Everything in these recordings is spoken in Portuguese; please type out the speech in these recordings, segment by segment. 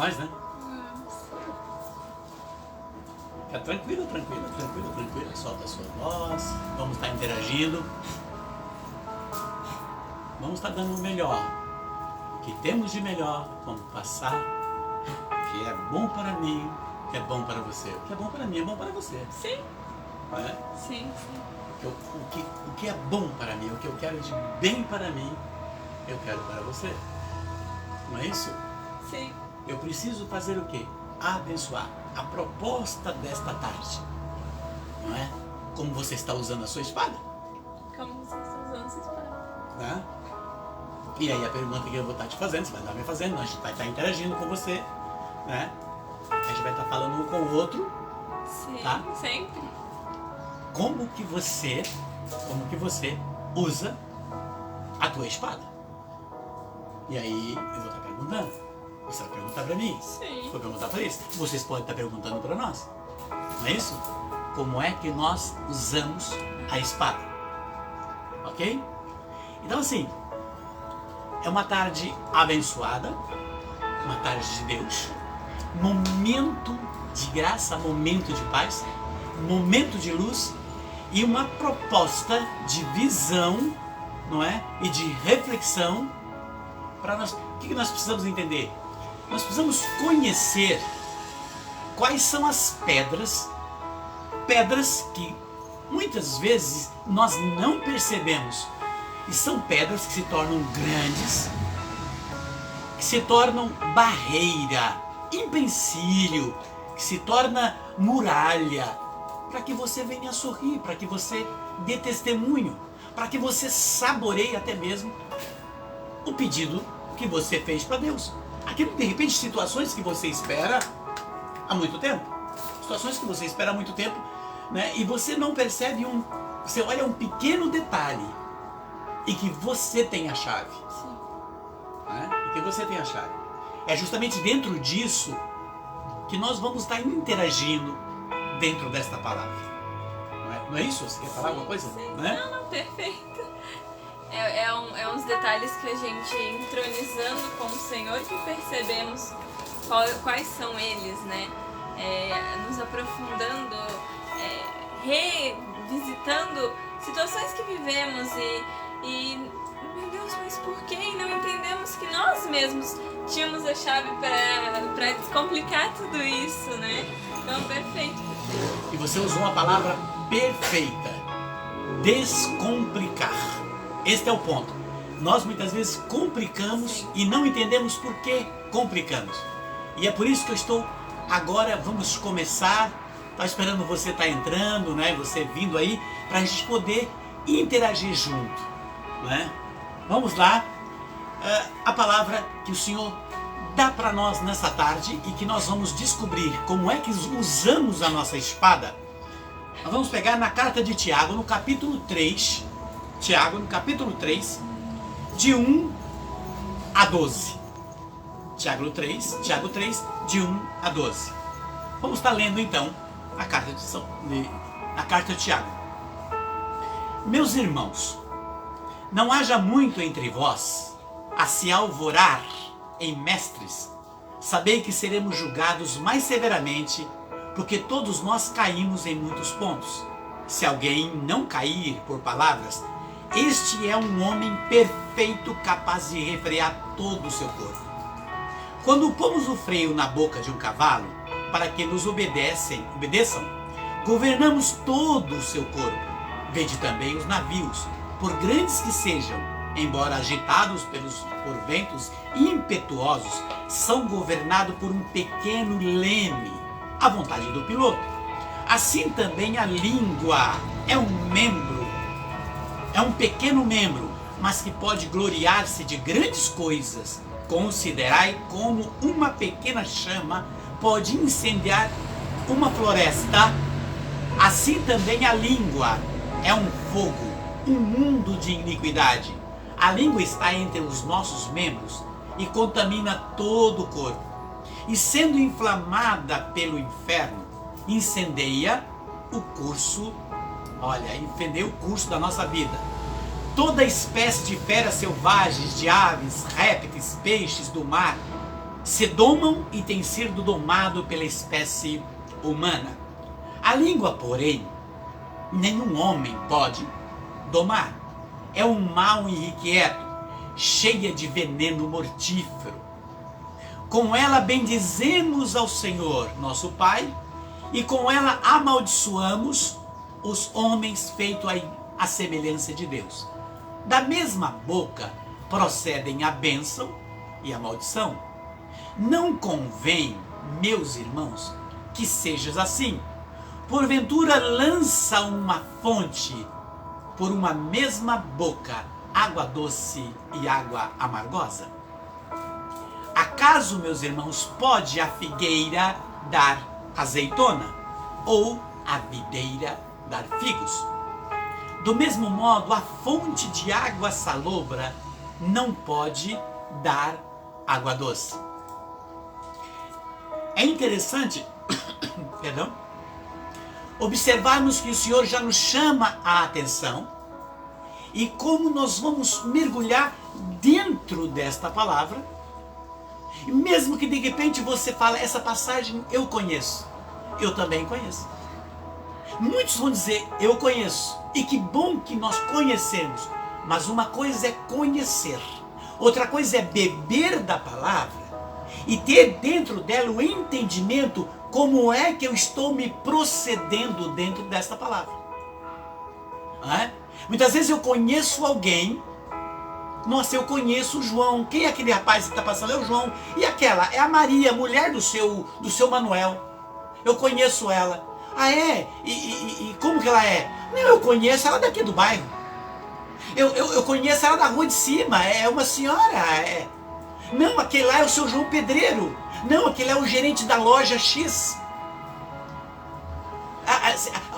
nós, né? Fica tranquila, tranquila, tranquila, tranquila. Solta a sua voz. Vamos estar interagindo. Vamos estar dando o melhor. O que temos de melhor, vamos passar. O que é bom para mim, o que é bom para você. O que é bom para mim é bom para você. Sim. É? Sim, sim. O que é bom para mim, o que eu quero de bem para mim, eu quero para você. Não é isso? Sim. Eu preciso fazer o quê? Abençoar. A proposta desta tarde, não é? Como você está usando a sua espada. Como você está usando essa espada. Né? E aí a pergunta que eu vou estar te fazendo, você vai estar me fazendo, a gente vai estar interagindo com você, né? A gente vai estar falando um com o outro. Sim, tá? sempre. Como que você usa a tua espada? E aí eu vou estar perguntando. Você vai perguntar para mim? Sim. Vou perguntar para isso. Vocês podem estar perguntando para nós. Não é isso? Como é que nós usamos a espada? Ok? Então assim, é uma tarde abençoada, uma tarde de Deus, momento de graça, momento de paz, momento de luz e uma proposta de visão, não é? E de reflexão para nós. O que nós precisamos entender? Nós precisamos conhecer quais são as pedras que muitas vezes nós não percebemos. E são pedras que se tornam grandes, que se tornam barreira, empecilho, que se torna muralha, para que você venha sorrir, para que você dê testemunho, para que você saboreie até mesmo o pedido que você fez para Deus. Aquilo, de repente, situações que você espera há muito tempo. Situações que você espera há muito tempo, né? E você não percebe você olha um pequeno detalhe e que você tem a chave. Sim. Né? E que você tem a chave. É justamente dentro disso que nós vamos estar interagindo dentro desta palavra. Não é isso? Você quer falar alguma coisa? Sim. Né? Não, perfeito. É uns detalhes que a gente, entronizando com o Senhor, que percebemos quais são eles, né? Nos aprofundando, revisitando situações que vivemos e meu Deus, mas por que não entendemos que nós mesmos tínhamos a chave para descomplicar tudo isso, né? Então, perfeito. E você usou uma palavra perfeita: descomplicar. Este é o ponto. Nós muitas vezes complicamos. Sim. E não entendemos por que complicamos. E é por isso que eu estou agora, vamos começar. Estou esperando você estar entrando, né? Você vindo aí, para a gente poder interagir junto, né? Vamos lá. A palavra que o Senhor dá para nós nessa tarde e que nós vamos descobrir como é que usamos a nossa espada. Nós vamos pegar na carta de Tiago, no capítulo 3. Tiago, no capítulo 3, de 1 a 12. Tiago 3, de 1 a 12. Vamos estar lendo então a carta de Tiago. Meus irmãos, não haja muito entre vós a se alvorar em mestres. Sabei que seremos julgados mais severamente, porque todos nós caímos em muitos pontos. Se alguém não cair por palavras, este é um homem perfeito, capaz de refrear todo o seu corpo. Quando pomos o freio na boca de um cavalo, para que nos obedeçam, governamos todo o seu corpo. Vede também os navios, por grandes que sejam, embora agitados por ventos impetuosos, são governados por um pequeno leme, à vontade do piloto. Assim também a língua é um pequeno membro, mas que pode gloriar-se de grandes coisas. Considerai como uma pequena chama pode incendiar uma floresta. Assim também a língua é um fogo, um mundo de iniquidade. A língua está entre os nossos membros e contamina todo o corpo. E sendo inflamada pelo inferno, incendeia o curso da nossa vida. Toda espécie de feras selvagens, de aves, répteis, peixes do mar se domam e têm sido domado pela espécie humana. A língua, porém, nenhum homem pode domar. É um mal irrequieto, cheia de veneno mortífero. Com ela bendizemos ao Senhor, nosso Pai, e com ela amaldiçoamos os homens feitos à semelhança de Deus. Da mesma boca procedem a bênção e a maldição. Não convém, meus irmãos, que sejas assim. Porventura lança uma fonte por uma mesma boca água doce e água amargosa? Acaso, meus irmãos, pode a figueira dar azeitona ou a videira dar figos? Do mesmo modo, a fonte de água salobra não pode dar água doce. É interessante, perdão, observarmos que o Senhor já nos chama a atenção e como nós vamos mergulhar dentro desta palavra. E mesmo que de repente você fale, essa passagem eu conheço, eu também conheço. Muitos vão dizer, eu conheço, e que bom que nós conhecemos, mas uma coisa é conhecer, outra coisa é beber da palavra e ter dentro dela o entendimento como é que eu estou me procedendo dentro desta palavra. Muitas vezes eu conheço alguém, nossa, eu conheço o João, quem é aquele rapaz que está passando? É o João, e aquela? É a Maria, mulher do seu Manuel, eu conheço ela. Ah, é? E como que ela é? Não, eu conheço ela daqui do bairro. Eu conheço ela da rua de cima. É uma senhora. Não, aquele lá é o seu João Pedreiro. Não, aquele é o gerente da loja X.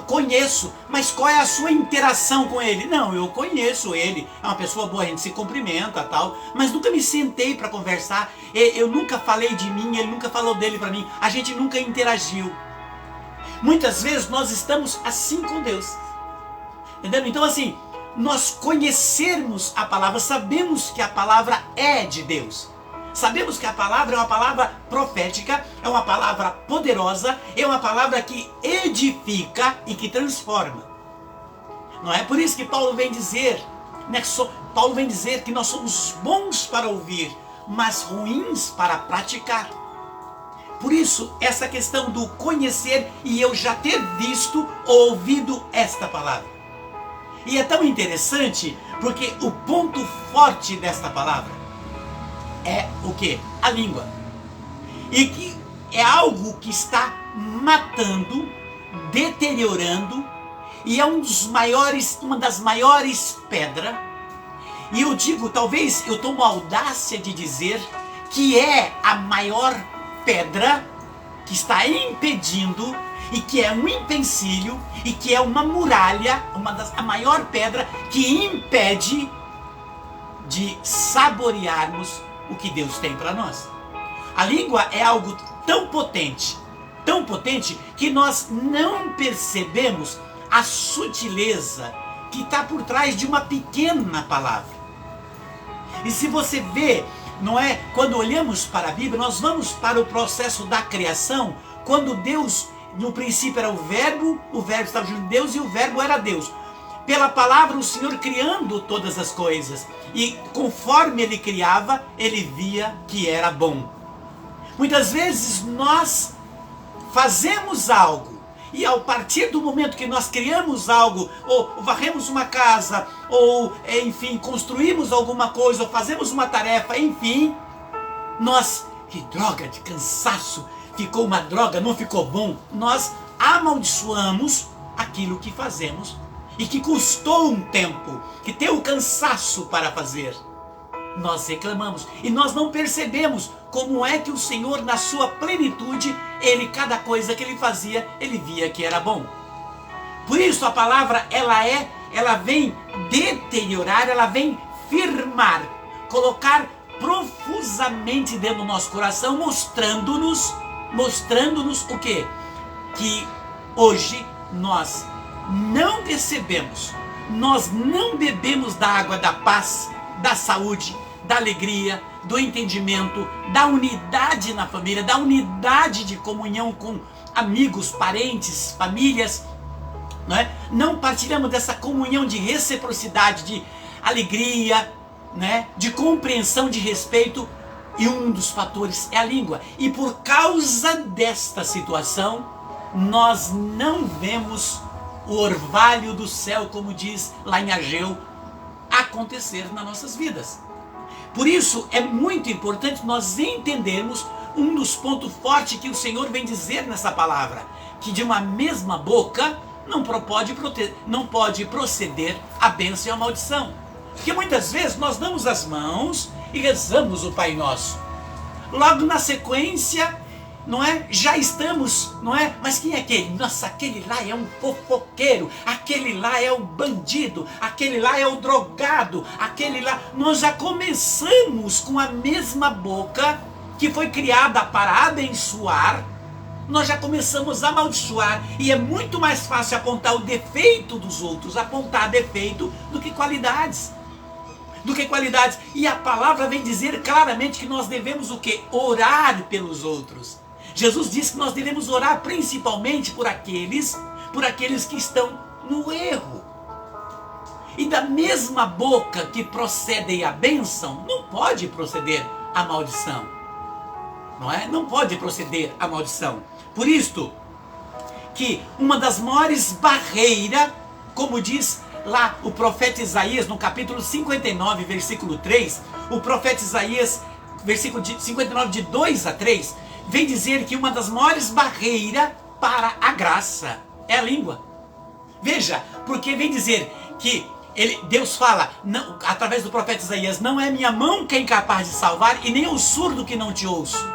Conheço, mas qual é a sua interação com ele? Não, eu conheço ele. É uma pessoa boa, a gente se cumprimenta, tal. Mas nunca me sentei para conversar. Eu nunca falei de mim, ele nunca falou dele para mim. A gente nunca interagiu. Muitas vezes nós estamos assim com Deus, entendeu? Então assim, nós conhecermos a palavra, sabemos que a palavra é de Deus, sabemos que a palavra é uma palavra profética, é uma palavra poderosa, é uma palavra que edifica e que transforma. Não é por isso que Paulo vem dizer, Paulo vem dizer que nós somos bons para ouvir, mas ruins para praticar. Por isso, essa questão do conhecer e eu já ter visto ou ouvido esta palavra. E é tão interessante porque o ponto forte desta palavra é o quê? A língua. E que é algo que está matando, deteriorando, e é uma das maiores pedras. E eu digo, talvez eu tomo a audácia de dizer que é a maior pedra que está impedindo e que é um empecilho e que é uma muralha, a maior pedra que impede de saborearmos o que Deus tem para nós. A língua é algo tão potente que nós não percebemos a sutileza que está por trás de uma pequena palavra. E se você vê, não é? Quando olhamos para a Bíblia, nós vamos para o processo da criação, quando Deus, no princípio era o verbo estava junto de Deus e o verbo era Deus. Pela palavra, o Senhor criando todas as coisas. E conforme Ele criava, Ele via que era bom. Muitas vezes nós fazemos algo, e a partir do momento que nós criamos algo, ou varremos uma casa, ou enfim, construímos alguma coisa, ou fazemos uma tarefa, enfim, nós, que droga de cansaço, ficou uma droga, não ficou bom, nós amaldiçoamos aquilo que fazemos e que custou um tempo, que tem o cansaço para fazer. Nós reclamamos e nós não percebemos como é que o Senhor, na sua plenitude, cada coisa que Ele fazia, Ele via que era bom. Por isso a palavra, ela vem deteriorar, ela vem firmar, colocar profusamente dentro do nosso coração, mostrando-nos o quê? Que hoje nós não recebemos, nós não bebemos da água da paz, da saúde, da alegria, do entendimento, da unidade na família, da unidade de comunhão com amigos, parentes, famílias, não é? Não partilhamos dessa comunhão de reciprocidade, de alegria, né? De compreensão, de respeito, e um dos fatores é a língua. E por causa desta situação, nós não vemos o orvalho do céu, como diz lá em Ageu, acontecer nas nossas vidas. Por isso é muito importante nós entendermos um dos pontos fortes que o Senhor vem dizer nessa palavra, que de uma mesma boca não pode proceder a bênção e a maldição. Porque muitas vezes nós damos as mãos e rezamos o Pai Nosso. Logo na sequência, não é? Já estamos, não é? Mas quem é aquele? Nossa, aquele lá é um fofoqueiro, aquele lá é o bandido, aquele lá é o drogado, aquele lá... Nós já começamos com a mesma boca que foi criada para abençoar, nós já começamos a amaldiçoar, e é muito mais fácil apontar o defeito dos outros, apontar defeito, do que qualidades. E a palavra vem dizer claramente que nós devemos o quê? Orar pelos outros. Jesus disse que nós devemos orar principalmente por aqueles que estão no erro. E da mesma boca que procede a bênção, não pode proceder a maldição. Não é? Não pode proceder a maldição. Por isto que uma das maiores barreiras, como diz lá o profeta Isaías, no capítulo 59, versículo 3, o profeta Isaías, versículo 59, de 2 a 3, vem dizer que uma das maiores barreiras para a graça é a língua. Veja, porque vem dizer que Deus fala, não, através do profeta Isaías, não é minha mão que é incapaz de salvar, e nem o surdo que não te ouço.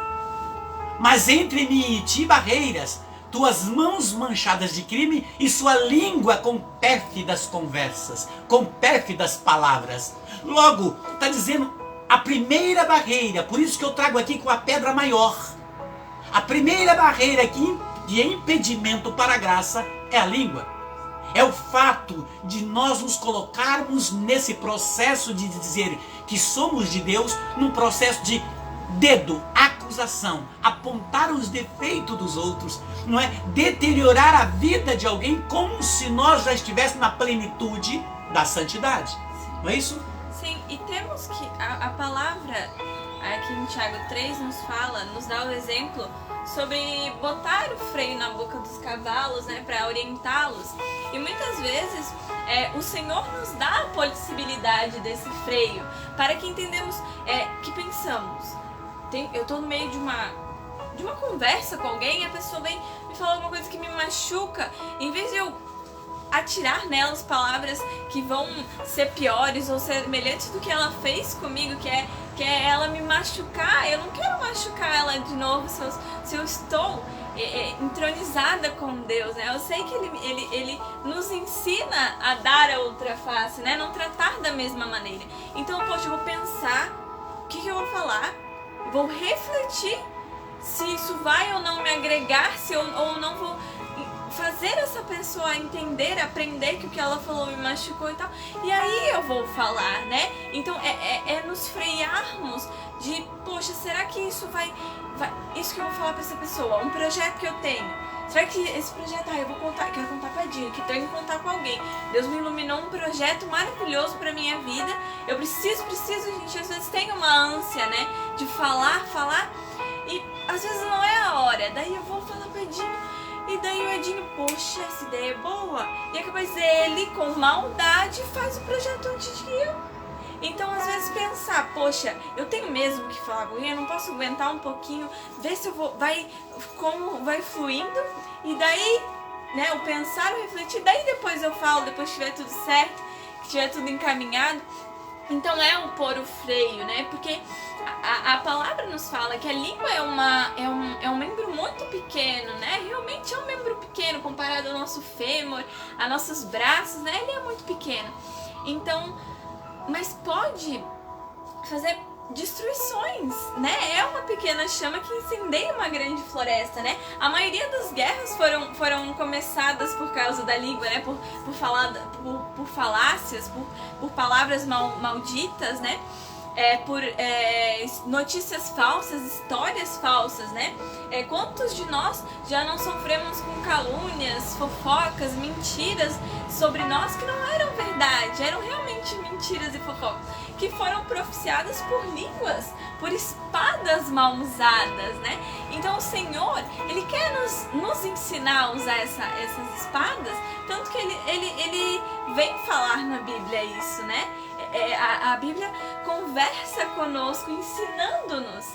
Mas entre mim e ti barreiras, tuas mãos manchadas de crime e sua língua com pérfidas conversas, com pérfidas palavras. Logo, está dizendo a primeira barreira, por isso que eu trago aqui com a pedra maior. A primeira barreira de impedimento para a graça é a língua. É o fato de nós nos colocarmos nesse processo de dizer que somos de Deus, num processo de dedo, acusação, apontar os defeitos dos outros, não é? Deteriorar a vida de alguém como se nós já estivéssemos na plenitude da santidade. Não é isso? Sim, e temos que a palavra aqui em Tiago 3 nos dá o exemplo sobre botar o freio na boca dos cavalos, né, para orientá-los. E muitas vezes o Senhor nos dá a possibilidade desse freio para que entendamos, que pensamos. Eu estou no meio de uma conversa com alguém e a pessoa vem me falar alguma coisa que me machuca. Em vez de eu atirar nelas palavras que vão ser piores ou semelhantes do que ela fez comigo, que é ela me machucar, eu não quero machucar ela de novo se eu estou entronizada com Deus, né? Eu sei que ele nos ensina a dar a outra face, né? Não tratar da mesma maneira. Então, poxa, eu vou pensar o que eu vou falar, vou refletir se isso vai ou não me agregar, se eu ou não vou fazer essa pessoa entender, aprender que o que ela falou me machucou e tal, e aí eu vou falar, né? Então é nos frearmos de, poxa, será que isso vai isso que eu vou falar pra essa pessoa, um projeto que eu tenho, será que esse projeto, eu quero contar pra Dina, que tenho que contar com alguém, Deus me iluminou um projeto maravilhoso pra minha vida, eu preciso, gente, às vezes tem uma ânsia, né, de falar, e às vezes não é a hora, daí eu vou falar pra Dina. E daí o Edinho, poxa, essa ideia é boa. E é capaz ele, com maldade, faz o projeto antes de eu. Então, às vezes, pensar, poxa, eu tenho mesmo que falar com ele, eu não posso aguentar um pouquinho, ver se eu vou, como vai fluindo. E daí, né, eu pensar, eu refletir, daí depois eu falo, depois que tiver tudo certo, que tiver tudo encaminhado. Então é um pôr o freio, né? Porque a palavra nos fala que a língua é um membro muito pequeno, né? Realmente é um membro pequeno comparado ao nosso fêmur, a nossos braços, né? Ele é muito pequeno. Então, mas pode fazer destruições, né? É uma pequena chama que incendeia uma grande floresta, né? A maioria das guerras foram começadas por causa da língua, né? Por falácias, por palavras malditas, né? por notícias falsas, histórias falsas, né? Quantos de nós já não sofremos com calúnias, fofocas, mentiras sobre nós que não eram verdade, eram realmente mentiras e fofocas, que foram proficiadas por línguas, por espadas mal usadas, né? Então o Senhor, Ele quer nos ensinar a usar essas espadas, tanto que ele vem falar na Bíblia isso, né? A Bíblia conversa conosco, ensinando-nos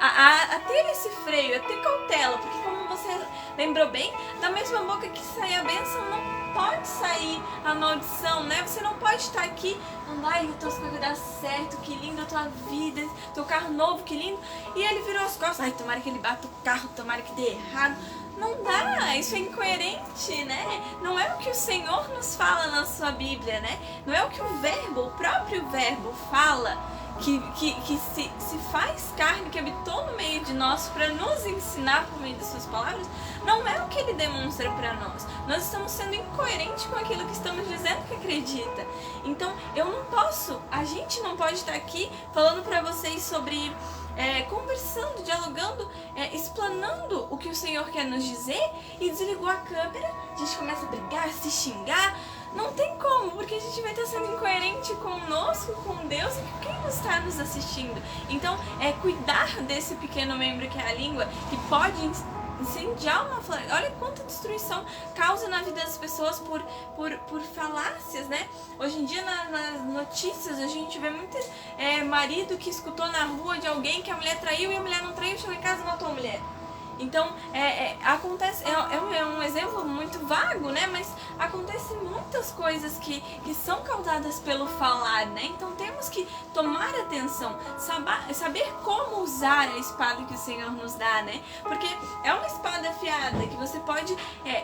a ter esse freio, a ter cautela, porque como você lembrou bem, da mesma boca que sai a bênção, não pode sair a maldição, né? Você não pode estar aqui, ai, as coisas vão dar certo, que linda a tua vida, teu carro novo, que lindo, e ele virou as costas, ai, tomara que ele bata o carro, tomara que dê errado. Não dá, isso é incoerente, né? Não é o que o Senhor nos fala na sua Bíblia, né? Não é o que o próprio verbo fala, que se faz carne, que habitou no meio de nós para nos ensinar por meio de suas palavras. Não é o que ele demonstra para nós. Nós estamos sendo incoerentes com aquilo que estamos dizendo que acredita. Então, a gente não pode estar aqui falando para vocês sobre... conversando, dialogando, explanando o que o Senhor quer nos dizer, e desligou a câmera, a gente começa a brigar, se xingar. Não tem como, porque a gente vai estar sendo incoerente conosco, com Deus e com quem está nos assistindo. Então, cuidar desse pequeno membro que é a língua, que pode incendiar uma floresta. Olha quanta destruição causa na vida das pessoas por falácias, né? Hoje em dia nas notícias a gente vê muito marido que escutou na rua de alguém que a mulher traiu e a mulher não traiu, chegou em casa e matou a mulher. Então, acontece, é um exemplo muito vago, né? Mas acontecem muitas coisas que são causadas pelo falar, né? Então temos que tomar atenção, saber como usar a espada que o Senhor nos dá, né? Porque é uma espada afiada que você pode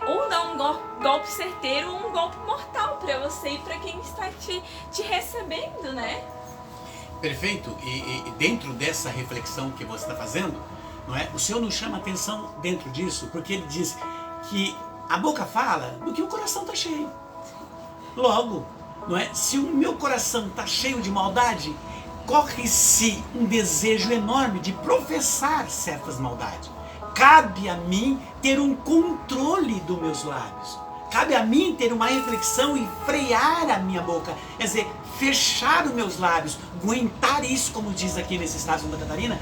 ou dar um golpe certeiro ou um golpe mortal para você e para quem está te recebendo, né? Perfeito. E dentro dessa reflexão que você está fazendo, não é? O Senhor nos chama a atenção dentro disso, porque Ele diz que a boca fala do que o coração está cheio. Logo, não é? Se o meu coração está cheio de maldade, corre-se um desejo enorme de professar certas maldades. Cabe a mim ter um controle dos meus lábios. Cabe a mim ter uma reflexão e frear a minha boca. Quer dizer, fechar os meus lábios, aguentar isso, como diz aqui nesse estado de Santa Catarina,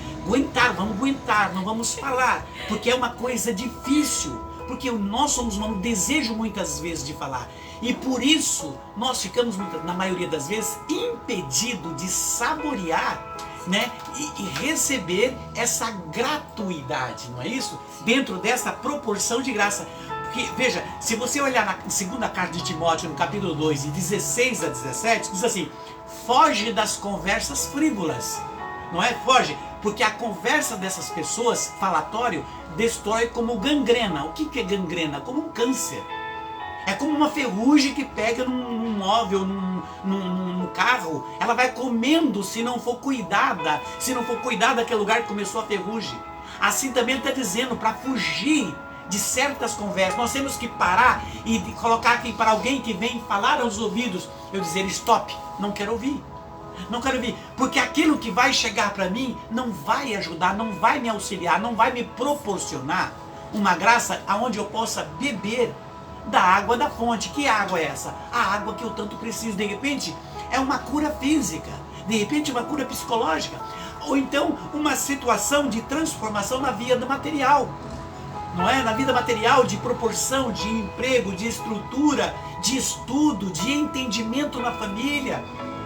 vamos aguentar, não vamos falar, porque é uma coisa difícil, porque nós somos um desejo muitas vezes de falar, e por isso nós ficamos, na maioria das vezes, impedidos de saborear, né, e receber essa gratuidade, não é isso? Dentro dessa proporção de graça. Porque, veja, se você olhar na segunda carta de Timóteo, no capítulo 2, de 16 a 17, diz assim: foge das conversas frívolas, não é? Foge, porque a conversa dessas pessoas, falatório, destrói como gangrena. O que é gangrena? Como um câncer. É como uma ferrugem que pega num móvel, num carro, ela vai comendo se não for cuidada, aquele lugar que começou a ferrugem. Assim também ele está dizendo, para fugir de certas conversas, nós temos que parar e colocar aqui para alguém que vem falar aos ouvidos, eu dizer: stop, não quero ouvir. Não quero ouvir, porque aquilo que vai chegar para mim não vai ajudar, não vai me auxiliar, não vai me proporcionar uma graça aonde eu possa beber da água da fonte. Que água é essa? A água que eu tanto preciso. De repente é uma cura física, de repente uma cura psicológica, ou então uma situação de transformação na vida material. Não é? Na vida material, de proporção, de emprego, de estrutura, de estudo, de entendimento na família,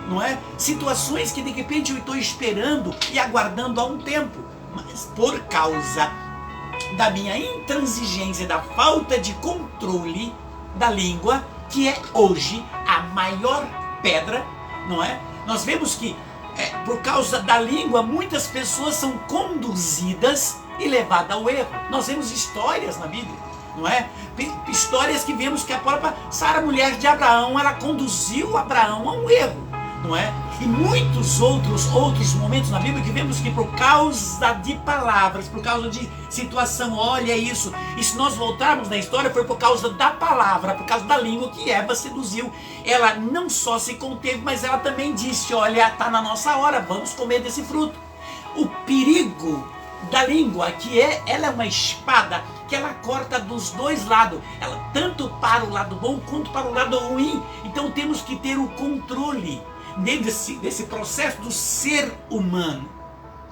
não é? Situações que de repente eu estou esperando e aguardando há um tempo, mas por causa da minha intransigência, da falta de controle da língua, que é hoje a maior pedra, não é? Nós vemos que por causa da língua muitas pessoas são conduzidas e levada ao erro. Nós vemos histórias na Bíblia, não é? Histórias que vemos que a própria Sara, mulher de Abraão, ela conduziu Abraão a um erro, não é? E muitos outros momentos na Bíblia que vemos que por causa de palavras, por causa de situação, olha isso, e se nós voltarmos na história, foi por causa da palavra, por causa da língua que Eva seduziu. Ela não só se conteve, mas ela também disse, olha, está na nossa hora, vamos comer desse fruto. O perigo da língua, ela é uma espada que ela corta dos dois lados, ela tanto para o lado bom quanto para o lado ruim. Então temos que ter o controle desse processo do ser humano.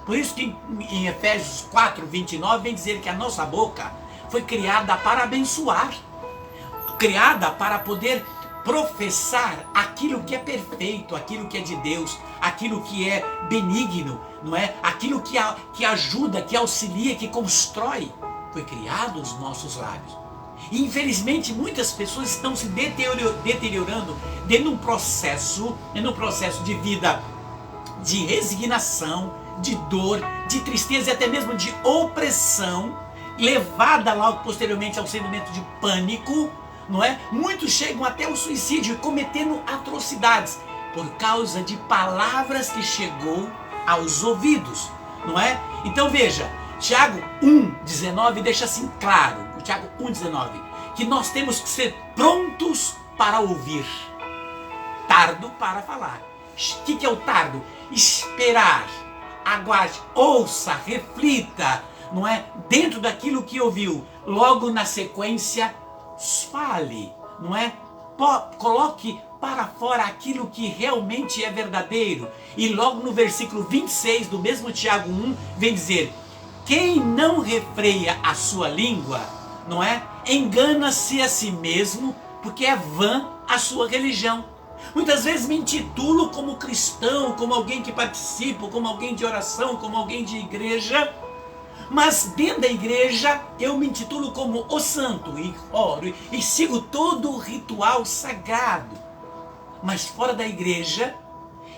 Por isso que em Efésios 4:29 vem dizer que a nossa boca foi criada para abençoar, criada para poder professar aquilo que é perfeito, aquilo que é de Deus, aquilo que é benigno, não é? Aquilo que ajuda, que auxilia, que constrói. Foi criado os nossos lábios. E infelizmente muitas pessoas estão se deteriorando dentro de um processo de vida de resignação, de dor, de tristeza e até mesmo de opressão, levada logo posteriormente ao sentimento de pânico, não é? Muitos chegam até o suicídio, cometendo atrocidades por causa de palavras que chegou aos ouvidos, não é? Então veja, Tiago 1:19 deixa assim claro, o Tiago 1:19, que nós temos que ser prontos para ouvir, tardo para falar. O que é o tardo? Esperar, aguarde, ouça, reflita, não é? Dentro daquilo que ouviu, logo na sequência, fale, não é? Coloque para fora aquilo que realmente é verdadeiro. E logo no versículo 26 do mesmo Tiago 1, vem dizer: quem não refreia a sua língua, não é? Engana-se a si mesmo, porque é vã a sua religião. Muitas vezes me intitulo como cristão, como alguém que participa, como alguém de oração, como alguém de igreja, mas dentro da igreja eu me intitulo como o santo e oro e sigo todo o ritual sagrado. Mas fora da igreja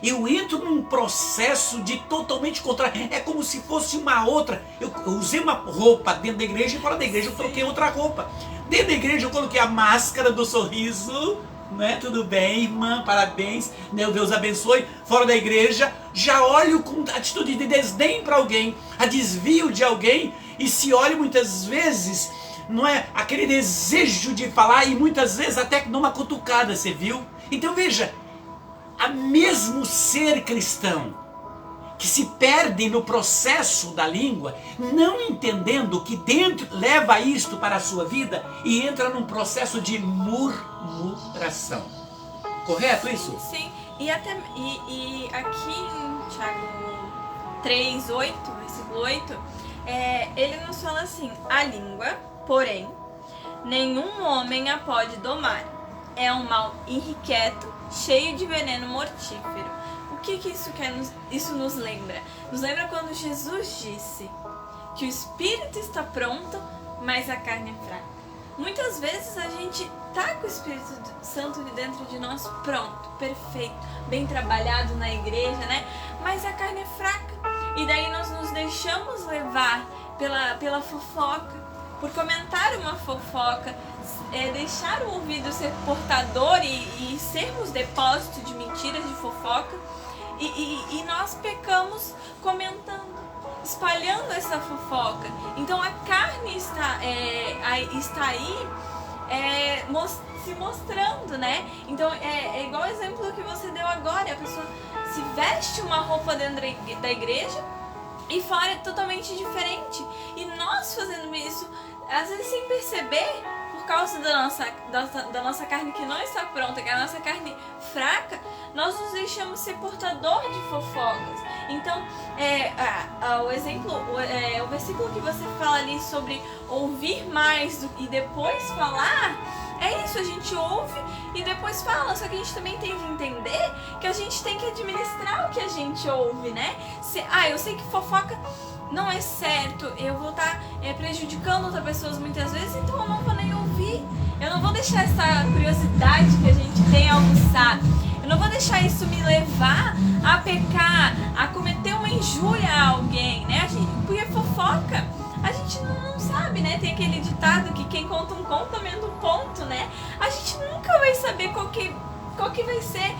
eu entro num processo de totalmente contrário. É como se fosse uma outra. Eu usei uma roupa dentro da igreja e fora da igreja eu troquei outra roupa. Dentro da igreja eu coloquei a máscara do sorriso, né? Tudo bem, irmã, parabéns, meu Deus abençoe. Fora da igreja já olho com atitude de desdém para alguém, a desvio de alguém, e se olho muitas vezes, não é? Aquele desejo de falar e muitas vezes até dá uma cutucada, você viu? Então veja, a mesmo ser cristão que se perde no processo da língua, não entendendo que dentro leva isto para a sua vida e entra num processo de murmuração. Correto isso? Sim, e aqui em Tiago 3:8, versículo 8, ele nos fala assim: a língua, porém, nenhum homem a pode domar. É um mal irrequieto, cheio de veneno mortífero. O que isso nos lembra? Nos lembra quando Jesus disse que o espírito está pronto, mas a carne é fraca. Muitas vezes a gente tá com o Espírito Santo de dentro de nós pronto, perfeito, bem trabalhado na igreja, né? Mas a carne é fraca. E daí nós nos deixamos levar pela fofoca, por comentar uma fofoca, deixar o ouvido ser portador e sermos depósito de mentiras, de fofoca, e nós pecamos comentando, espalhando essa fofoca. Então a carne está aí se mostrando, né? Então é igual o exemplo que você deu agora, a pessoa se veste uma roupa dentro da igreja e fora é totalmente diferente. E nós fazendo isso, às vezes sem perceber, por causa da nossa carne que não está pronta, que é a nossa carne fraca, nós nos deixamos ser portador de fofocas. Então, o versículo que você fala ali sobre ouvir mais e depois falar, é isso, a gente ouve e depois fala, só que a gente também tem que entender que a gente tem que administrar o que a gente ouve, né? Eu sei que fofoca não é certo, eu vou estar prejudicando outras pessoas muitas vezes, então eu não vou nem ouvir. Eu não vou deixar essa curiosidade que a gente tem aguçar. Eu não vou deixar isso me levar a pecar, a cometer uma injúria a alguém, né? Porque fofoca, a gente não sabe, né? Tem aquele ditado que quem conta um conto aumenta um ponto, né? A gente nunca vai saber qual que qual que vai ser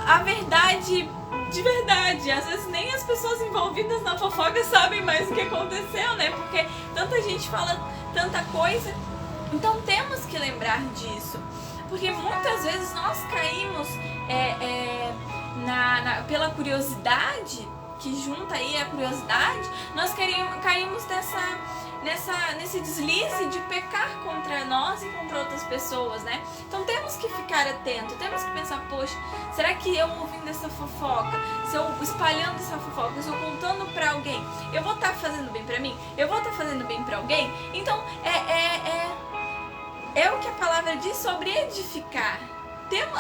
a verdade de verdade. Às vezes nem as pessoas envolvidas na fofoca sabem mais o que aconteceu, né? Porque tanta gente fala tanta coisa. Então temos que lembrar disso. Porque muitas vezes nós caímos pela curiosidade, que junta aí a curiosidade, nós caímos nesse deslize de pecar contra nós e contra outras pessoas, né? Então temos que ficar atento, temos que pensar, poxa, será que eu ouvindo essa fofoca, se eu espalhando essa fofoca, se eu contando pra alguém, eu vou estar fazendo bem pra mim? Eu vou estar fazendo bem pra alguém? Então é o que a palavra diz sobre edificar.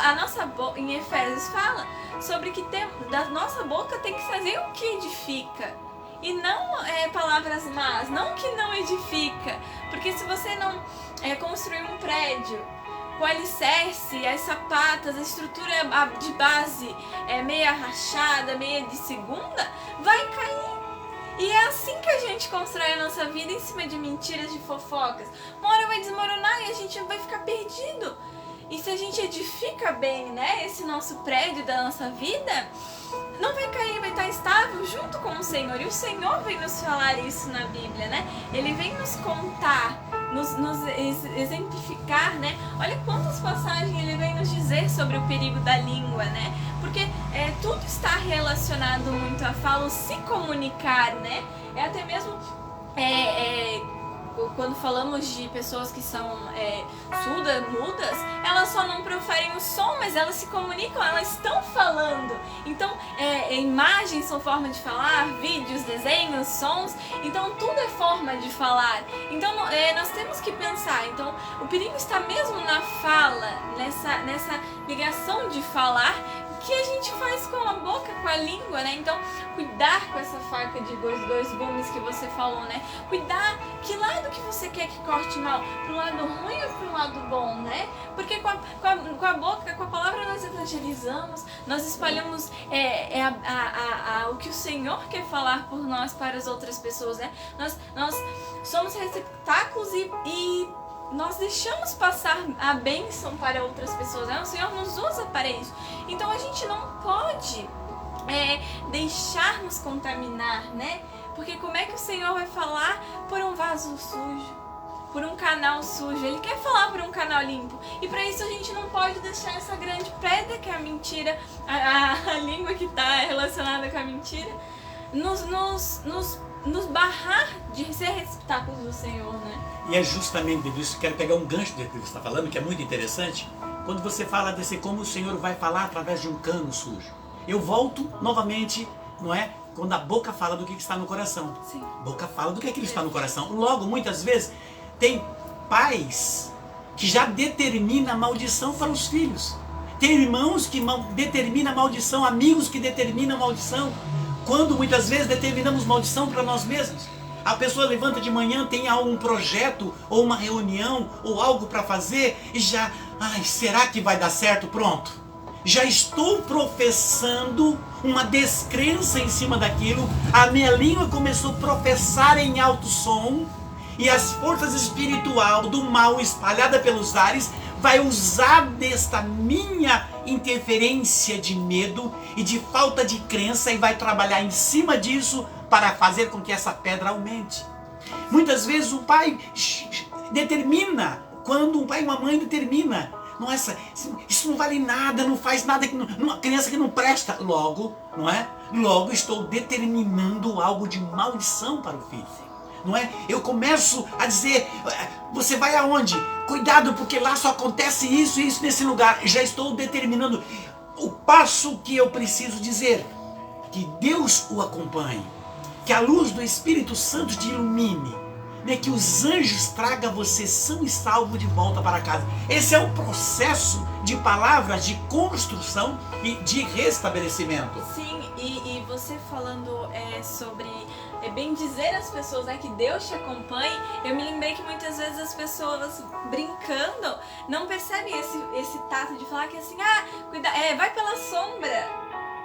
A nossa boca, em Efésios fala sobre que da nossa boca tem que fazer o que edifica. E não palavras más, não que não edifica. Porque se você não construir um prédio, o alicerce, as sapatas, a estrutura de base meia rachada, meia de segunda, vai cair. E é assim que a gente constrói a nossa vida, em cima de mentiras, de fofocas. Uma hora vai desmoronar e a gente vai ficar perdido. E se a gente edifica bem, né, esse nosso prédio da nossa vida, não vai cair, vai estar estável junto com o Senhor. E o Senhor vem nos falar isso na Bíblia, né? Ele vem nos contar, nos exemplificar, né? Olha quantas passagens ele vem nos dizer sobre o perigo da língua, né? Porque tudo está relacionado muito à fala, o se comunicar, né? É até mesmo... quando falamos de pessoas que são surdas, mudas, elas só não proferem o som, mas elas se comunicam, elas estão falando. Então, imagens são forma de falar, vídeos, desenhos, sons, então tudo é forma de falar. Então, nós temos que pensar, então, o perigo está mesmo na fala, nessa ligação de falar, que a gente faz com a boca, com a língua, né? Então, cuidar com essa faca de dois gumes que você falou, né? Cuidar que lado que você quer que corte mal, pro lado ruim ou pro lado bom, né? Porque com a boca, com a palavra nós evangelizamos, nós espalhamos o que o Senhor quer falar por nós para as outras pessoas, né? Nós somos receptáculos e nós deixamos passar a bênção para outras pessoas, né? O Senhor nos usa para isso. Então a gente não pode deixar nos contaminar, né? Porque como é que o Senhor vai falar por um vaso sujo, por um canal sujo? Ele quer falar por um canal limpo. E para isso a gente não pode deixar essa grande pedra que é a mentira, a língua que está relacionada com a mentira, nos barrar de ser receptáculos do Senhor, né? E é justamente disso que eu quero pegar um gancho do que você está falando, que é muito interessante. Quando você fala desse como o Senhor vai falar através de um cano sujo. Eu volto novamente, não é? Quando a boca fala do que está no coração. Sim. A boca fala do que está no coração. Logo, muitas vezes, tem pais que já determinam a maldição para os filhos. Tem irmãos que determinam a maldição, amigos que determinam a maldição. Quando muitas vezes determinamos maldição para nós mesmos. A pessoa levanta de manhã, tem um projeto, ou uma reunião, ou algo para fazer, e já, será que vai dar certo? Pronto. Já estou professando uma descrença em cima daquilo, a minha língua começou a professar em alto som, e as forças espirituais do mal espalhada pelos ares vai usar desta minha interferência de medo e de falta de crença e vai trabalhar em cima disso para fazer com que essa pedra aumente. Muitas vezes o pai determina, quando um pai e uma mãe determina, nossa, isso não vale nada, não faz nada, uma criança que não presta, logo, não é? Logo estou determinando algo de maldição para o filho. Não é? Eu começo a dizer, você vai aonde? Cuidado, porque lá só acontece isso e isso nesse lugar. Já estou determinando o passo que eu preciso dizer. Que Deus o acompanhe. Que a luz do Espírito Santo te ilumine. Né? Que os anjos tragam você são e salvo de volta para casa. Esse é o processo de palavras de construção e de restabelecimento. Sim, e você falando sobre bem dizer às pessoas, né, que Deus te acompanhe, eu me lembrei que muitas vezes as pessoas brincando não percebem esse tato de falar que assim, vai pela sombra,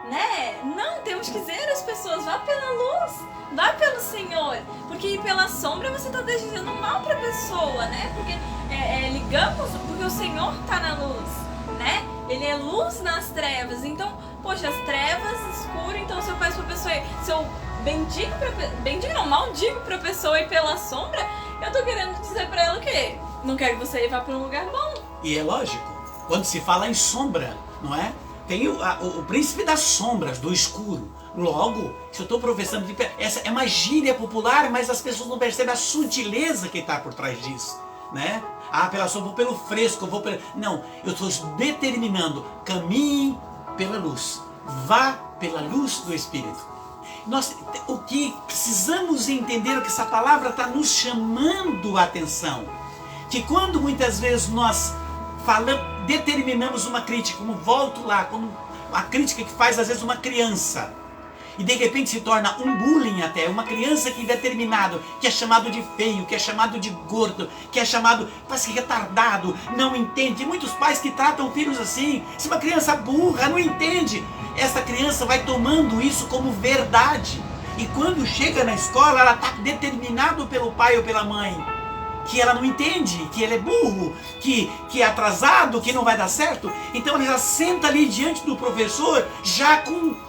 né? Não, temos que dizer às pessoas, vá pela luz, vá pelo Senhor, porque ir pela sombra você está desejando mal para a pessoa, né? Porque ligamos porque o Senhor está na luz, né? Ele é luz nas trevas. Então, poxa, as trevas escuras, então se eu peço pra pessoa, se eu maldigo pra pessoa ir pela sombra, eu tô querendo dizer pra ela o quê? Não quero que você vá pra um lugar bom. E é lógico, quando se fala em sombra, não é? Tem o príncipe das sombras, do escuro. Logo, se eu estou professando, essa é uma gíria popular, mas as pessoas não percebem a sutileza que está por trás disso, né? Ah, pela sombra, vou pelo fresco, vou pelo... Não, eu estou determinando, caminhe pela luz, vá pela luz do Espírito. Nós, o que precisamos entender é que essa palavra está nos chamando a atenção. Que quando muitas vezes nós determinamos uma crítica, como volto lá, como a crítica que faz às vezes uma criança, e de repente se torna um bullying até, uma criança que é determinado, que é chamado de feio, que é chamado de gordo, que é chamado, parece retardado, não entende. Tem muitos pais que tratam filhos assim. Se uma criança burra não entende, essa criança vai tomando isso como verdade. E quando chega na escola, ela está determinado pelo pai ou pela mãe, que ela não entende, que ele é burro, que é atrasado, que não vai dar certo. Então ela já senta ali diante do professor, já com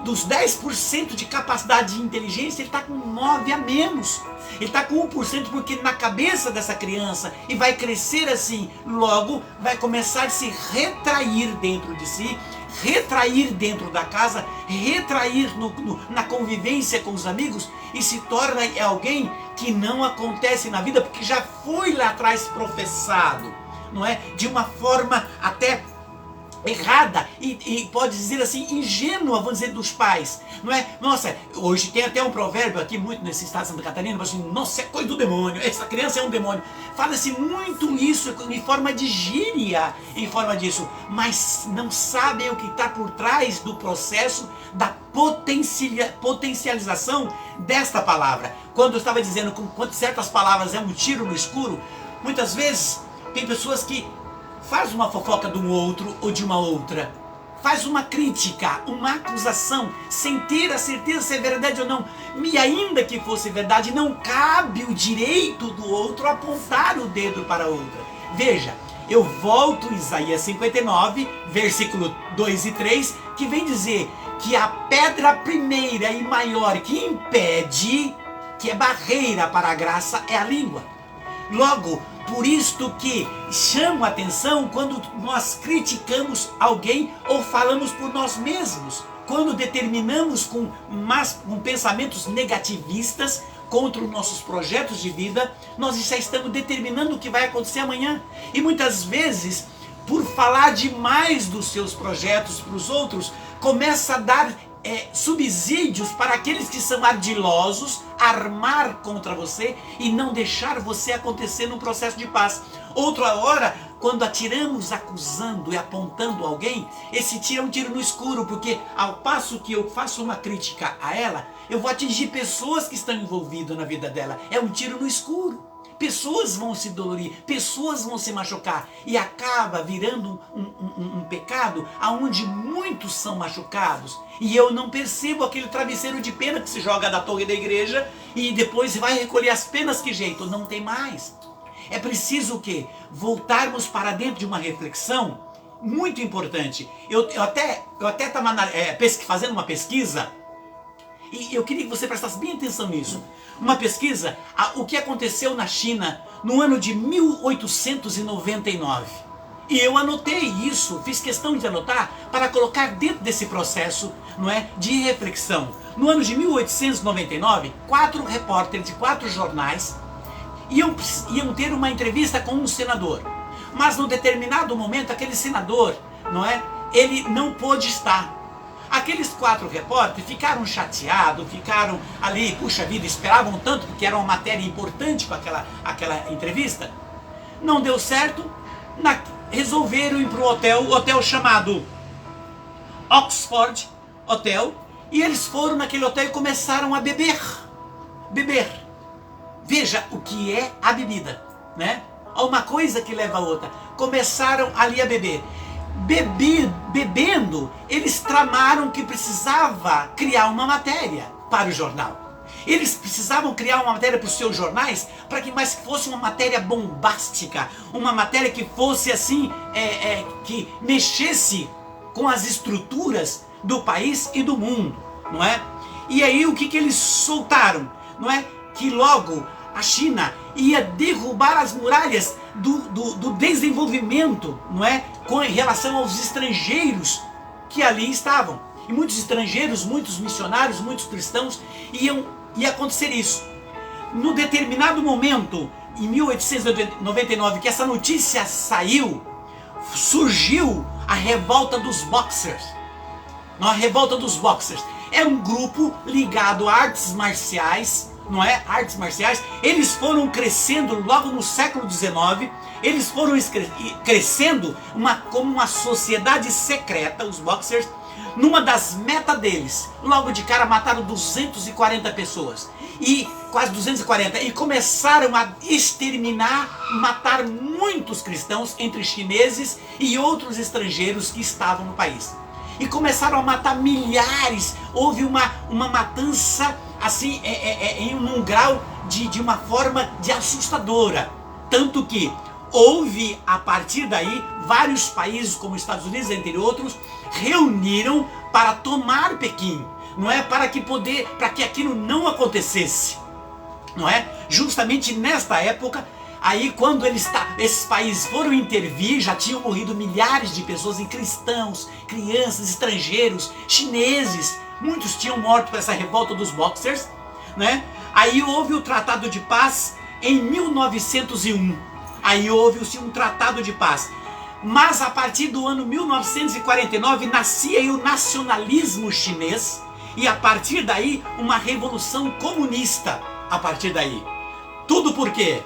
dos 10% de capacidade de inteligência, ele está com 9 a menos. Ele está com 1% porque na cabeça dessa criança, e vai crescer assim, logo vai começar a se retrair dentro de si, retrair dentro da casa, retrair na convivência com os amigos, e se torna alguém que não acontece na vida, porque já foi lá atrás professado, não é? De uma forma até errada e pode dizer assim, ingênua, vamos dizer, dos pais, não é? Nossa, hoje tem até um provérbio aqui muito nesse estado de Santa Catarina, assim, nossa, é coisa do demônio, essa criança é um demônio. Fala-se muito isso em forma de gíria, em forma disso, mas não sabem o que está por trás do processo da potencialização desta palavra. Quando eu estava dizendo quanto certas palavras é um tiro no escuro, muitas vezes tem pessoas que faz uma fofoca de um outro ou de uma outra, faz uma crítica, uma acusação, sem ter a certeza se é verdade ou não. E ainda que fosse verdade, não cabe o direito do outro apontar o dedo para a outra. Veja, eu volto a Isaías 59, versículo 2 e 3, que vem dizer que a pedra primeira e maior que impede, que é barreira para a graça, é a língua. Logo, por isto que chama a atenção quando nós criticamos alguém ou falamos por nós mesmos. Quando determinamos com pensamentos negativistas contra os nossos projetos de vida, nós já estamos determinando o que vai acontecer amanhã. E muitas vezes, por falar demais dos seus projetos para os outros, começa a dar subsídios para aqueles que são ardilosos, armar contra você e não deixar você acontecer no processo de paz. Outra hora, quando atiramos acusando e apontando alguém, esse tiro é um tiro no escuro, porque ao passo que eu faço uma crítica a ela, eu vou atingir pessoas que estão envolvidas na vida dela. É um tiro no escuro. Pessoas vão se dolorir, pessoas vão se machucar, e acaba virando um pecado onde muitos são machucados, e eu não percebo aquele travesseiro de pena que se joga da torre da igreja e depois vai recolher as penas, que jeito, não tem mais. É preciso o quê? Voltarmos para dentro de uma reflexão muito importante. Eu até estava fazendo uma pesquisa, e eu queria que você prestasse bem atenção nisso. Uma pesquisa, o que aconteceu na China no ano de 1899. E eu anotei isso, fiz questão de anotar para colocar dentro desse processo, não é, de reflexão. No ano de 1899, 4 repórteres de 4 jornais iam ter uma entrevista com um senador. Mas num determinado momento, aquele senador, não é, ele não pôde estar. Aqueles 4 repórteres ficaram chateados, ficaram ali, puxa vida, esperavam tanto porque era uma matéria importante com aquela entrevista. Não deu certo, resolveram ir para o hotel chamado Oxford Hotel, e eles foram naquele hotel e começaram a beber. Veja o que é a bebida, né? Uma coisa que leva a outra. Começaram ali a beber. Bebendo, eles tramaram que precisava criar uma matéria para o jornal. Eles precisavam criar uma matéria para os seus jornais, para que mais fosse uma matéria bombástica, uma matéria que fosse assim, que mexesse com as estruturas do país e do mundo, não é? E aí o que eles soltaram, não é? Que logo a China ia derrubar as muralhas do desenvolvimento, não é? Com relação aos estrangeiros que ali estavam. E muitos estrangeiros, muitos missionários, muitos cristãos ia acontecer isso. No determinado momento, em 1899, que essa notícia saiu, surgiu a revolta dos Boxers. Não, a revolta dos Boxers é um grupo ligado a artes marciais, não é? Artes marciais. Eles foram crescendo logo no século XIX. Eles foram crescendo como uma sociedade secreta, os Boxers. Numa das metas deles, logo de cara mataram 240 pessoas. E quase 240. E começaram a exterminar, matar muitos cristãos, entre chineses e outros estrangeiros que estavam no país. E começaram a matar milhares. Houve uma matança assim, em um grau de uma forma de assustadora. Tanto que houve, a partir daí, vários países, como Estados Unidos, entre outros, reuniram para tomar Pequim, não é? Para que aquilo não acontecesse, não é? Justamente nesta época, aí quando esses países foram intervir, já tinham morrido milhares de pessoas, em cristãos, crianças, estrangeiros, chineses, muitos tinham morto por essa revolta dos Boxers, né? Aí houve o Tratado de Paz em 1901. Aí houve-se um tratado de paz. Mas a partir do ano 1949 nascia aí o nacionalismo chinês. E a partir daí uma revolução comunista. A partir daí. Tudo por quê?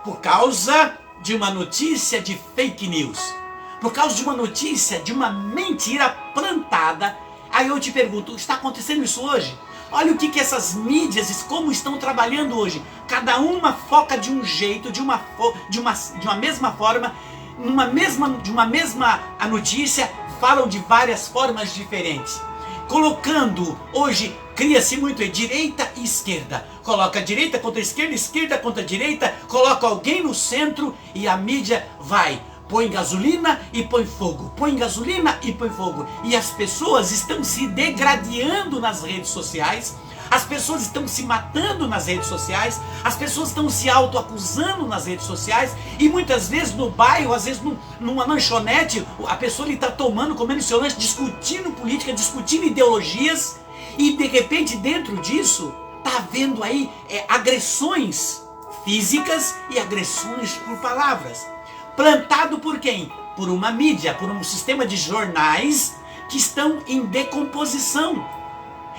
Por causa de uma notícia de fake news. Por causa de uma notícia, de uma mentira plantada. Aí eu te pergunto, está acontecendo isso hoje? Olha o que essas mídias, como estão trabalhando hoje. Cada uma foca de um jeito, de uma mesma forma, de uma mesma notícia, falam de várias formas diferentes. Colocando, hoje, cria-se muito direita e esquerda. Coloca direita contra esquerda, esquerda contra direita, coloca alguém no centro e a mídia vai. Põe gasolina e põe fogo. Põe gasolina e põe fogo. E as pessoas estão se degradando nas redes sociais. As pessoas estão se matando nas redes sociais. As pessoas estão se autoacusando nas redes sociais. E muitas vezes no bairro, às vezes numa lanchonete, a pessoa está tomando, comendo seu lanche, discutindo política, discutindo ideologias. E de repente dentro disso está havendo aí agressões físicas e agressões por palavras. Plantado por quem? Por uma mídia, por um sistema de jornais que estão em decomposição.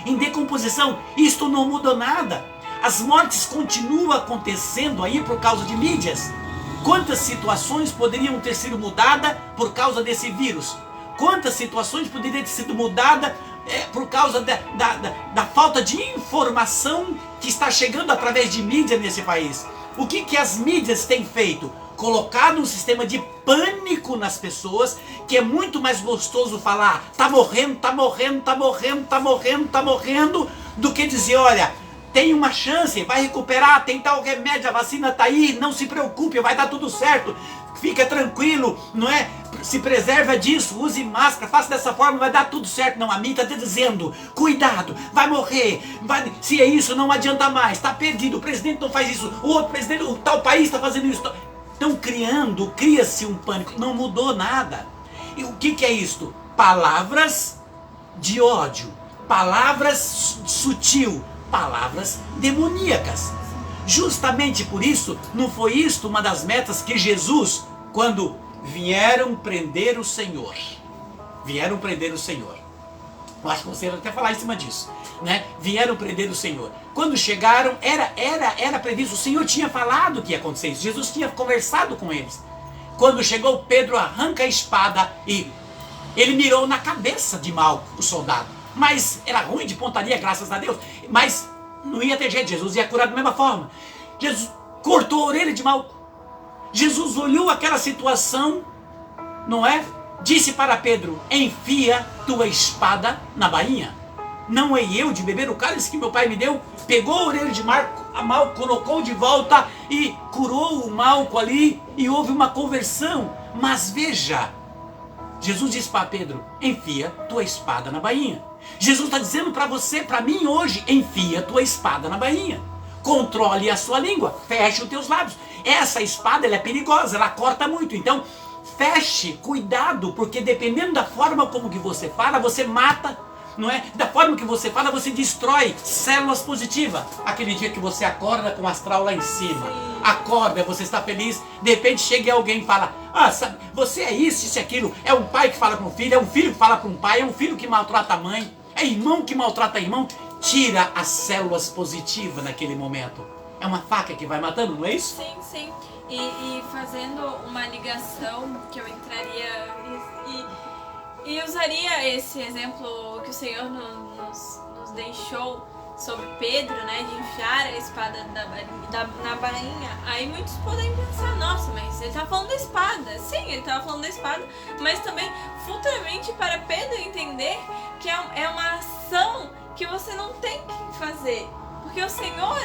Em decomposição. Isto não mudou nada. As mortes continuam acontecendo aí por causa de mídias. Quantas situações poderiam ter sido mudadas por causa desse vírus? Quantas situações poderiam ter sido mudadas por causa da falta de informação que está chegando através de mídia nesse país? O que as mídias têm feito? Colocado um sistema de pânico nas pessoas, que é muito mais gostoso falar tá morrendo, tá morrendo, tá morrendo, tá morrendo, tá morrendo, do que dizer, olha, tem uma chance, vai recuperar, tem tal remédio, a vacina tá aí, não se preocupe, vai dar tudo certo, fica tranquilo, não é? Se preserva disso, use máscara, faça dessa forma, vai dar tudo certo. Não, a mídia está dizendo, cuidado, vai morrer, se é isso, não adianta mais, está perdido, o presidente não faz isso, o outro presidente, o tal país está fazendo isso. Estão cria-se um pânico, não mudou nada. E o que é isto? Palavras de ódio, palavras sutil, palavras demoníacas. Justamente por isso, não foi isto uma das metas que Jesus, quando vieram prender o Senhor, vieram prender o Senhor. Eu acho que você vai até falar em cima disso, né? Vieram prender o Senhor. Quando chegaram, era previsto, o Senhor tinha falado que ia acontecer isso, Jesus tinha conversado com eles. Quando chegou, Pedro arranca a espada e ele mirou na cabeça de Malco, o soldado. Mas era ruim de pontaria, graças a Deus, mas não ia ter jeito, Jesus ia curar da mesma forma. Jesus cortou a orelha de Malco. Jesus olhou aquela situação, não é? Disse para Pedro, enfia tua espada na bainha. Não hei eu de beber o cálice que meu pai me deu? Pegou a orelha de mal, colocou de volta e curou o Malco ali e houve uma conversão. Mas veja, Jesus disse para Pedro, enfia tua espada na bainha. Jesus está dizendo para você, para mim hoje, enfia tua espada na bainha. Controle a sua língua, feche os teus lábios. Essa espada ela é perigosa, ela corta muito. Então, feche, cuidado, porque dependendo da forma como que você fala, você mata, não é? Da forma que você fala, você destrói células positivas. Aquele dia que você acorda com o astral lá em cima, acorda, você está feliz, de repente chega alguém e fala, sabe, você é isso e aquilo. É um pai que fala para um filho, é um filho que fala para um pai, é um filho que maltrata a mãe, é irmão que maltrata irmão. Tira as células positivas naquele momento. É uma faca que vai matando, não é isso? Sim, sim. E fazendo uma ligação que eu entraria e usaria esse exemplo que o Senhor nos deixou sobre Pedro, né, de enfiar a espada na bainha. Aí muitos podem pensar, nossa, mas ele tá falando da espada. Sim, ele tava falando da espada, mas também futuramente para Pedro entender que é uma ação que você não tem que fazer, porque o Senhor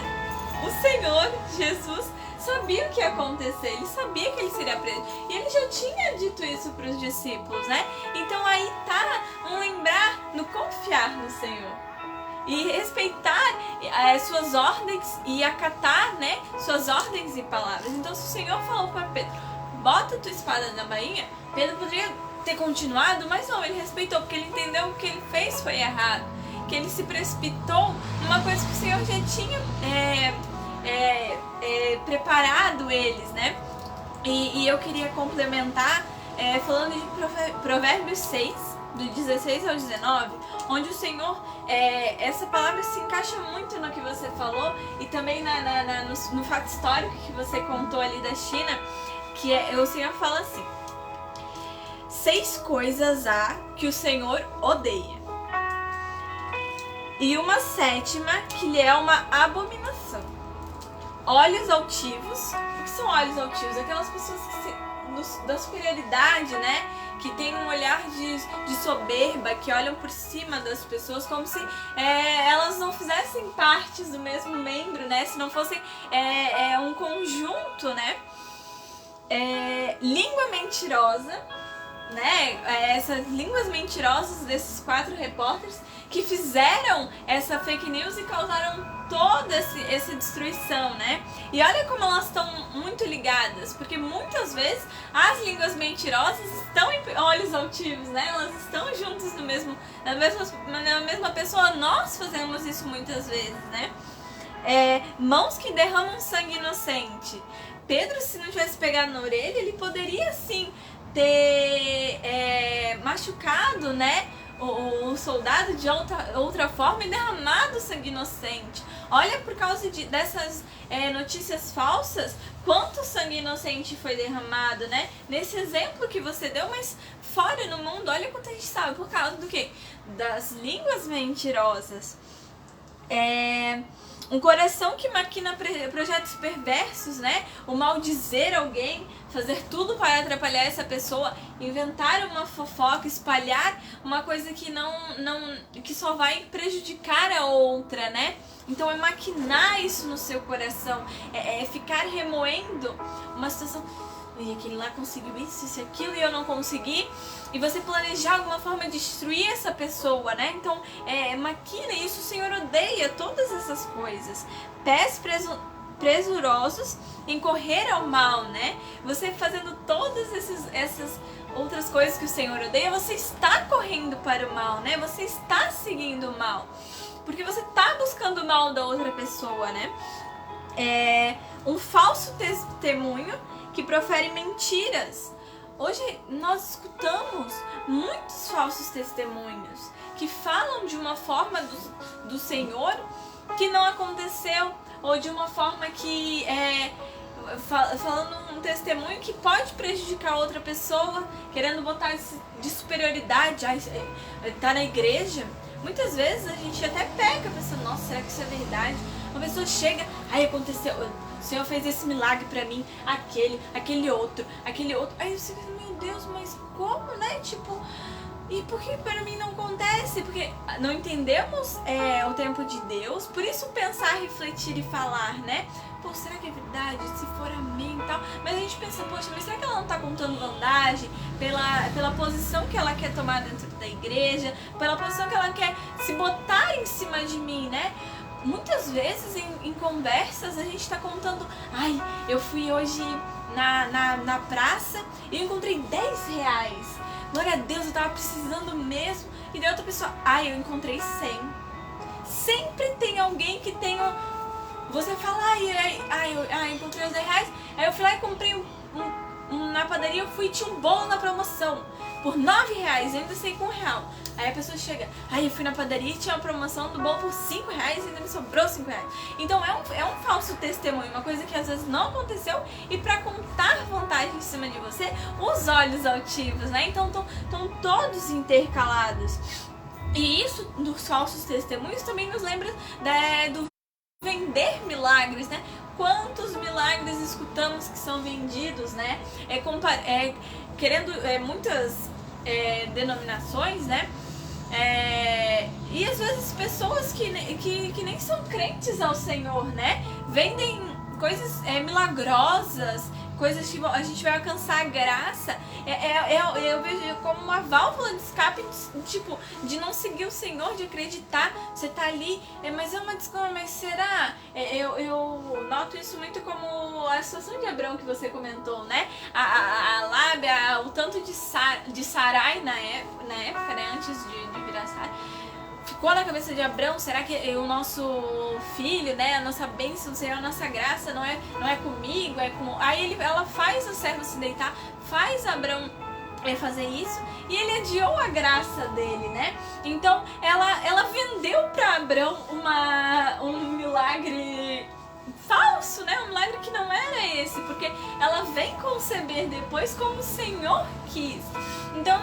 Jesus sabia o que ia acontecer, ele sabia que ele seria preso, e ele já tinha dito isso para os discípulos, né? Então aí tá um lembrar no confiar no Senhor e respeitar suas ordens e acatar, né, suas ordens e palavras. Então se o Senhor falou para Pedro, bota tua espada na bainha, Pedro poderia ter continuado, mas não, ele respeitou, porque ele entendeu que o que ele fez foi errado, que ele se precipitou numa coisa que o Senhor já tinha preparado eles, né? E eu queria complementar falando de Provérbios 6, do 16 ao 19, onde o Senhor, essa palavra se encaixa muito no que você falou e também no fato histórico que você contou ali da China, que o Senhor fala assim: 6 coisas há que o Senhor odeia, e uma 7ª que lhe é uma abominação: olhos altivos. O que são olhos altivos? Aquelas pessoas da superioridade, né? Que tem um olhar de soberba, que olham por cima das pessoas como se elas não fizessem parte do mesmo membro, né? Se não fossem um conjunto, né? Língua mentirosa, né? Essas línguas mentirosas desses 4 repórteres que fizeram essa fake news e causaram toda essa destruição, né? E olha como elas estão muito ligadas, porque muitas vezes as línguas mentirosas estão em olhos altivos, né? Elas estão juntas na mesma pessoa. Nós fazemos isso muitas vezes, né? Mãos que derramam sangue inocente. Pedro, se não tivesse pegado na orelha, ele poderia sim ter machucado, né, o soldado de outra forma e derramado sangue inocente. Olha, por causa dessas notícias falsas, quanto sangue inocente foi derramado, né? Nesse exemplo que você deu, mas fora no mundo, olha quanto a gente sabe, por causa do quê? Das línguas mentirosas. Um coração que maquina projetos perversos, né? O maldizer alguém, fazer tudo para atrapalhar essa pessoa, inventar uma fofoca, espalhar uma coisa que só vai prejudicar a outra, né? Então é maquinar isso no seu coração, ficar remoendo uma situação. E aquele lá conseguiu isso e aquilo e eu não consegui. E você planejar alguma forma de destruir essa pessoa, né? Então, maquina isso, o Senhor odeia todas essas coisas. Pés presurosos em correr ao mal, né? Você fazendo todas essas outras coisas que o Senhor odeia, você está correndo para o mal, né? Você está seguindo o mal. Porque você está buscando o mal da outra pessoa, né? Um falso testemunho que profere mentiras. Hoje nós escutamos muitos falsos testemunhos que falam de uma forma do Senhor que não aconteceu, ou de uma forma que falando um testemunho que pode prejudicar outra pessoa, querendo botar de superioridade, tá na igreja. Muitas vezes a gente até pega, pensando, nossa, será que isso é verdade? Uma pessoa chega, aconteceu, o Senhor fez esse milagre pra mim, aquele outro. Aí você pensa, meu Deus, mas como, né? Tipo, E por que para mim não acontece? Porque não entendemos o tempo de Deus, por isso pensar, refletir e falar, né? Pô, será que é verdade? Se for, amém e tal. Mas a gente pensa, poxa, mas será que ela não tá contando vantagem pela posição que ela quer tomar dentro da igreja, pela posição que ela quer se botar em cima de mim, né? Muitas vezes em conversas a gente tá contando, ai, eu fui hoje na praça e eu encontrei 10 reais. Glória a Deus, eu tava precisando mesmo. E daí outra pessoa, ai, eu encontrei 100. Sempre tem alguém que tem Você fala, eu encontrei os 10 reais. Aí eu fui lá e comprei na padaria, tinha um bolo na promoção. Por 9 reais, eu ainda sei com R$1. Aí a pessoa chega, eu fui na padaria e tinha uma promoção do bolo por 5 reais e ainda me sobrou 5 reais. Então é um falso testemunho, uma coisa que às vezes não aconteceu, e pra contar vantagem em cima de você, os olhos altivos, né? Então estão todos intercalados. E isso dos falsos testemunhos também nos lembra do vender milagres, né? Quantos milagres escutamos que são vendidos, né? Muitas denominações, né? E às vezes pessoas que nem são crentes ao Senhor, né? Vendem coisas milagrosas, coisas que a gente vai alcançar graça. Eu vejo como uma válvula de escape, tipo, de não seguir o Senhor, de acreditar. Você tá ali, mas é uma desculpa, mas será? Eu noto isso muito como a situação de Abrão que você comentou, né? A lábia, o tanto de Sarai na época, né? Antes de virar Sarai. Ficou na cabeça de Abrão, será que o nosso filho, né, a nossa bênção, o Senhor, a nossa graça não é comigo, é com... Aí ela faz o servo se deitar, faz Abrão fazer isso, e ele adiou a graça dele, né? Então ela vendeu para Abrão um milagre falso, né? Um milagre que não era esse, porque ela vem conceber depois como o Senhor quis. Então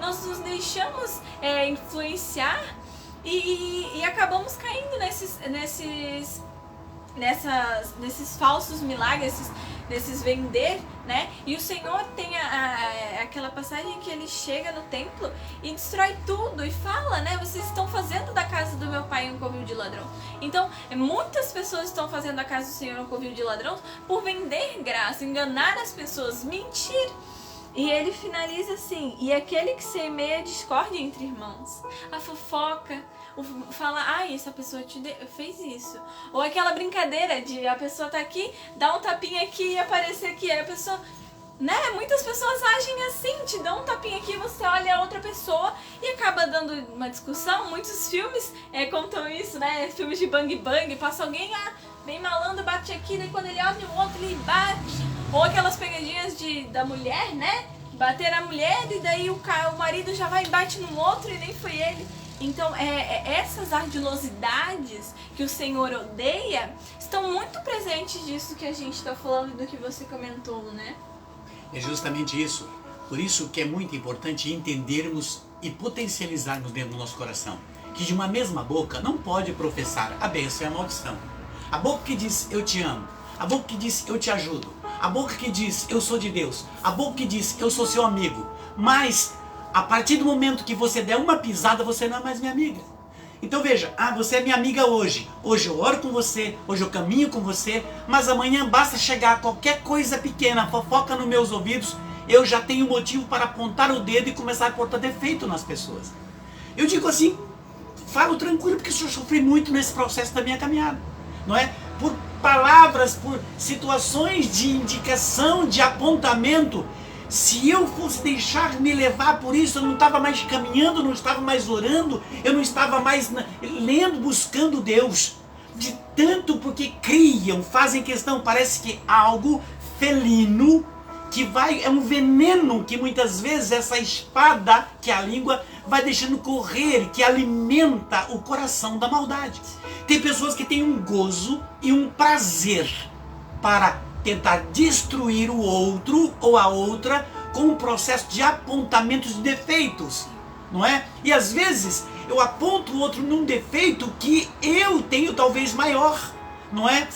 nós nos deixamos influenciar e acabamos caindo nesses falsos milagres, nesses vender, né? E o Senhor tem aquela passagem que ele chega no templo e destrói tudo e fala, né? Vocês estão fazendo da casa do meu pai um covil de ladrão. Então, muitas pessoas estão fazendo da casa do Senhor um covil de ladrão por vender graça, enganar as pessoas, mentir. E ele finaliza assim: e aquele que semeia discórdia entre irmãos, a fofoca, fala, essa pessoa fez isso. Ou aquela brincadeira de a pessoa tá aqui, dá um tapinha aqui e aparecer aqui. Aí a pessoa, né? Muitas pessoas agem assim, te dão um tapinha aqui, você olha a outra pessoa e acaba dando uma discussão. Muitos filmes contam isso, né? Filmes de bang bang, passa alguém, bem malandro, bate aqui, daí quando ele olha o outro, ele bate. Ou aquelas pegadinhas da mulher, né? Bater a mulher e daí o marido já vai e bate no outro e nem foi ele. Então, essas ardilosidades que o Senhor odeia estão muito presentes disso que a gente está falando, do que você comentou, né? É justamente isso. Por isso que é muito importante entendermos e potencializarmos dentro do nosso coração que de uma mesma boca não pode professar a bênção e a maldição. A boca que diz eu te amo, a boca que diz eu te ajudo, a boca que diz eu sou de Deus, a boca que diz eu sou seu amigo, mas a partir do momento que você der uma pisada, você não é mais minha amiga. Então veja, você é minha amiga hoje eu oro com você, hoje eu caminho com você, mas amanhã basta chegar qualquer coisa pequena, fofoca nos meus ouvidos, eu já tenho motivo para apontar o dedo e começar a apontar defeito nas pessoas. Eu digo assim, falo tranquilo, porque eu sofri muito nesse processo da minha caminhada, não é? Por palavras, por situações de indicação, de apontamento. Se eu fosse deixar me levar por isso, eu não estava mais caminhando, não estava mais orando, eu não estava mais lendo, buscando Deus. De tanto porque criam, fazem questão, parece que algo felino, que é um veneno que muitas vezes essa espada, que é a língua, vai deixando correr, que alimenta o coração da maldade. Tem pessoas que têm um gozo e um prazer para tentar destruir o outro ou a outra com um processo de apontamento de defeitos, não é? E às vezes eu aponto o outro num defeito que eu tenho talvez maior, não é?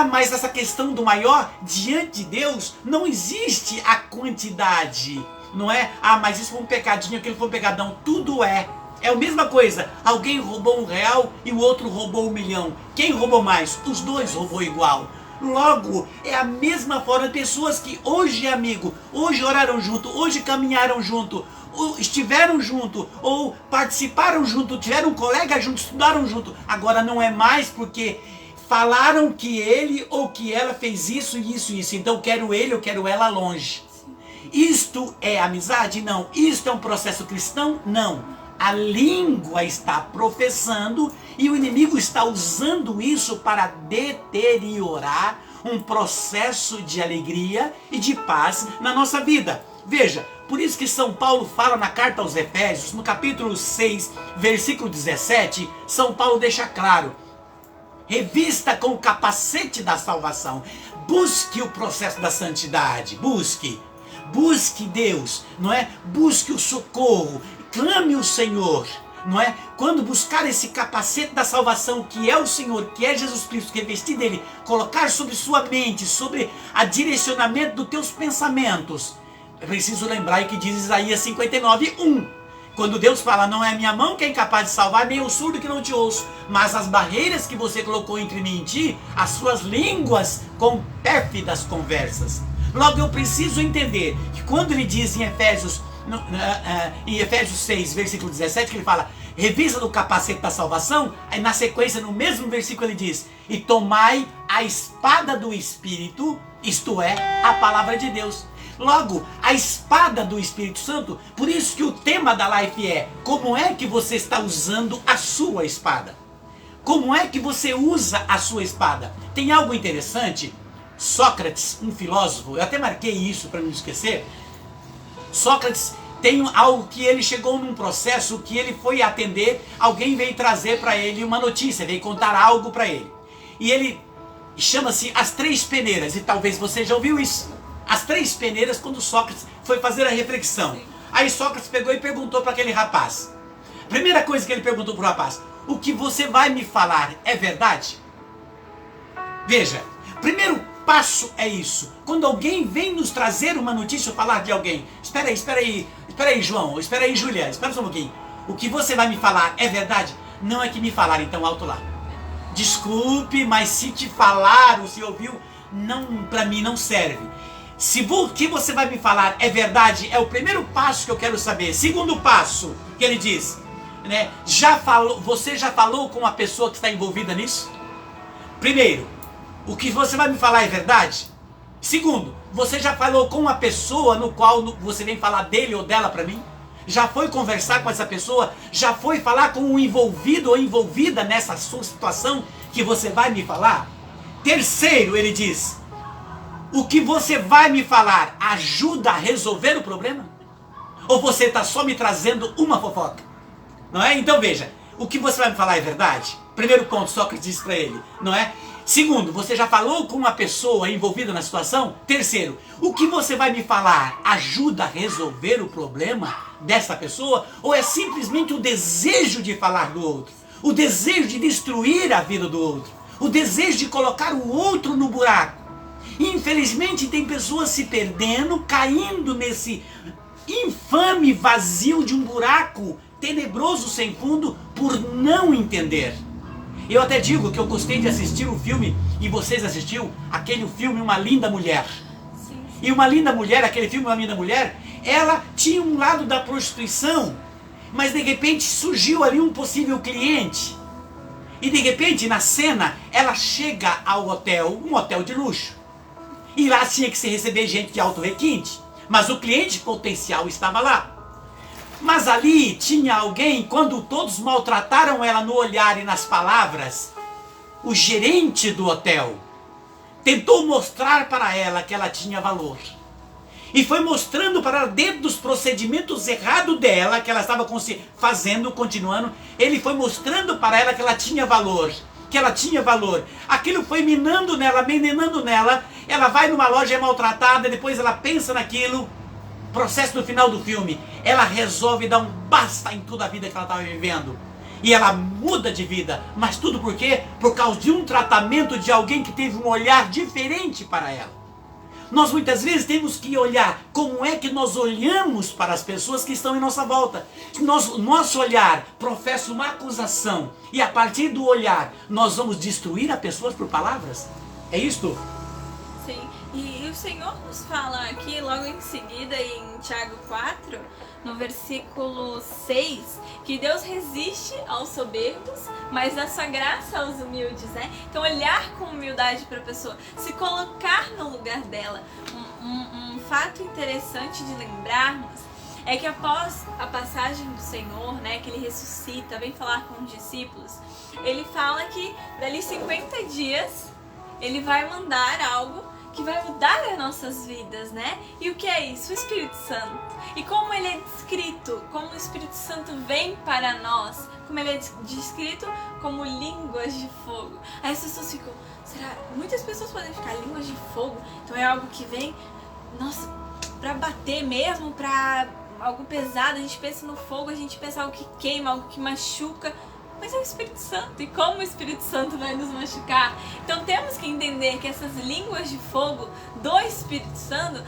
Mas essa questão do maior, diante de Deus, não existe a quantidade. não é? Ah, mas isso foi um pecadinho, aquilo foi um pecadão. Tudo é. É a mesma coisa. Alguém roubou R$1 e o outro roubou 1 milhão. Quem roubou mais? Os dois roubou igual. Logo, é a mesma forma. Pessoas que hoje é amigo, hoje oraram junto, hoje caminharam junto, ou estiveram junto, ou participaram junto, tiveram um colega junto, estudaram junto. Agora não é mais porque falaram que ele ou que ela fez isso, isso, isso. Então eu quero ele, eu quero ela longe. Isto é amizade? Não. Isto é um processo cristão? Não. A língua está professando e o inimigo está usando isso para deteriorar um processo de alegria e de paz na nossa vida. Veja, por isso que São Paulo fala na carta aos Efésios, no capítulo 6, versículo 17, São Paulo deixa claro: revista com o capacete da salvação, busque o processo da santidade, busque Deus, não é? Busque o socorro, clame o Senhor, não é? Quando buscar esse capacete da salvação, que é o Senhor, que é Jesus Cristo, que é vestir dele, colocar sobre sua mente, sobre a direcionamento dos teus pensamentos, é preciso lembrar o que diz Isaías 59:1. Quando Deus fala, não é a minha mão que é incapaz de salvar, nem o surdo que não te ouço, mas as barreiras que você colocou entre mim e ti, as suas línguas com pérfidas conversas. Logo eu preciso entender que quando ele diz em Efésios 6, versículo 17, que ele fala, revista do capacete da salvação, aí na sequência, no mesmo versículo ele diz, e tomai a espada do Espírito, isto é, a palavra de Deus. Logo, a espada do Espírito Santo, por isso que o tema da live é, como é que você está usando a sua espada? Como é que você usa a sua espada? Tem algo interessante, Sócrates, um filósofo, eu até marquei isso para não esquecer, Sócrates tem algo que ele chegou num processo que ele foi atender, alguém veio trazer para ele uma notícia, veio contar algo para ele. E ele chama-se As Três Peneiras, e talvez você já ouviu isso. As Três Peneiras, quando Sócrates foi fazer a reflexão. Aí Sócrates pegou e perguntou para aquele rapaz. Primeira coisa que ele perguntou para o rapaz, o que você vai me falar é verdade? Veja, primeiro passo é isso. Quando alguém vem nos trazer uma notícia ou falar de alguém, espera aí João, espera aí Júlia, espera só um pouquinho. O que você vai me falar é verdade? Não é que me falaram, então alto lá. Desculpe, mas se te falaram, se ouviu, não, para mim não serve. Se o que você vai me falar é verdade, é o primeiro passo que eu quero saber. Segundo passo, que ele diz, né? Você já falou com a pessoa que está envolvida nisso? Primeiro, o que você vai me falar é verdade? Segundo, você já falou com a pessoa no qual você vem falar dele ou dela para mim? Já foi conversar com essa pessoa? Já foi falar com o envolvido ou envolvida nessa sua situação que você vai me falar? Terceiro, ele diz, o que você vai me falar ajuda a resolver o problema? Ou você está só me trazendo uma fofoca? Não é? Então veja, o que você vai me falar é verdade? Primeiro ponto, Sócrates disse para ele, não é? Segundo, você já falou com uma pessoa envolvida na situação? Terceiro, o que você vai me falar ajuda a resolver o problema dessa pessoa? Ou é simplesmente o desejo de falar do outro? O desejo de destruir a vida do outro? O desejo de colocar o outro no buraco? Infelizmente tem pessoas se perdendo, caindo nesse infame vazio de um buraco tenebroso sem fundo por não entender. Eu até digo que eu gostei de assistir um filme, e vocês assistiu, aquele filme Uma Linda Mulher. Sim. E Uma Linda Mulher, aquele filme Uma Linda Mulher, ela tinha um lado da prostituição, mas de repente surgiu ali um possível cliente. E de repente na cena ela chega ao hotel, um hotel de luxo. E lá tinha que se receber gente de alto requinte, mas o cliente potencial estava lá. Mas ali tinha alguém, quando todos maltrataram ela no olhar e nas palavras, o gerente do hotel tentou mostrar para ela que ela tinha valor. E foi mostrando para ela, dentro dos procedimentos errados dela, que ela estava fazendo, continuando, ele foi mostrando para ela que ela tinha valor. Que ela tinha valor. Aquilo foi minando nela, envenenando nela. Ela vai numa loja, é maltratada, depois ela pensa naquilo. Processo no final do filme, ela resolve dar um basta em toda a vida que ela estava vivendo. E ela muda de vida. Mas tudo por quê? Por causa de um tratamento de alguém que teve um olhar diferente para ela. Nós muitas vezes temos que olhar como é que nós olhamos para as pessoas que estão em nossa volta. Nosso olhar professa uma acusação e a partir do olhar nós vamos destruir as pessoas por palavras? É isto? Sim, e o Senhor nos fala aqui logo em seguida em Tiago 4, no versículo 6, que Deus resiste aos soberbos, mas dá sua graça aos humildes, né? Então olhar com humildade para a pessoa, se colocar no lugar dela. Um fato interessante de lembrarmos é que após a passagem do Senhor, né, que Ele ressuscita, vem falar com os discípulos, Ele fala que dali 50 dias Ele vai mandar algo que vai mudar as nossas vidas, né? E o que é isso? O Espírito Santo. E como ele é descrito, como o Espírito Santo vem para nós, como ele é descrito como línguas de fogo. Aí as pessoas ficam, será? Muitas pessoas podem ficar línguas de fogo, então é algo que vem, nossa, pra bater mesmo, pra algo pesado, a gente pensa no fogo, a gente pensa algo que queima, algo que machuca. Mas é o Espírito Santo, e como o Espírito Santo vai nos machucar? Então temos que entender que essas línguas de fogo do Espírito Santo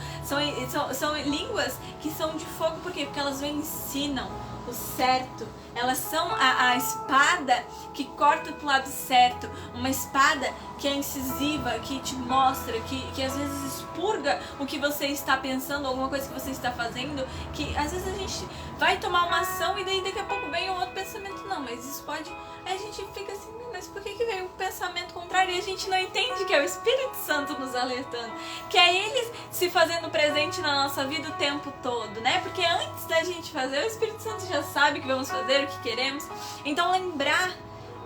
são línguas que são de fogo, por quê? Porque elas ensinam o certo, elas são a espada que corta pro lado certo, uma espada que é incisiva, que te mostra, que às vezes expurga o que você está pensando, alguma coisa que você está fazendo, que às vezes a gente vai tomar uma ação e daí daqui a pouco vem um outro pensamento, não, mas isso pode... Aí a gente fica assim, mas por que veio um pensamento contrário? E a gente não entende que é o Espírito Santo nos alertando, que é Ele se fazendo presente na nossa vida o tempo todo, né? Porque antes da gente fazer, o Espírito Santo já sabe o que vamos fazer, o que queremos. Então lembrar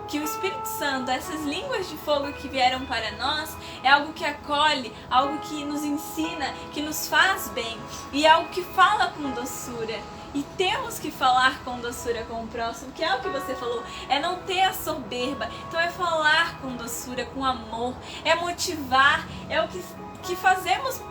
que o Espírito Santo, essas línguas de fogo que vieram para nós, é algo que acolhe, algo que nos ensina, que nos faz bem, e é algo que fala com doçura. E temos que falar com doçura com o próximo, que é o que você falou, é não ter a soberba. Então é falar com doçura, com amor, é motivar, é o que fazemos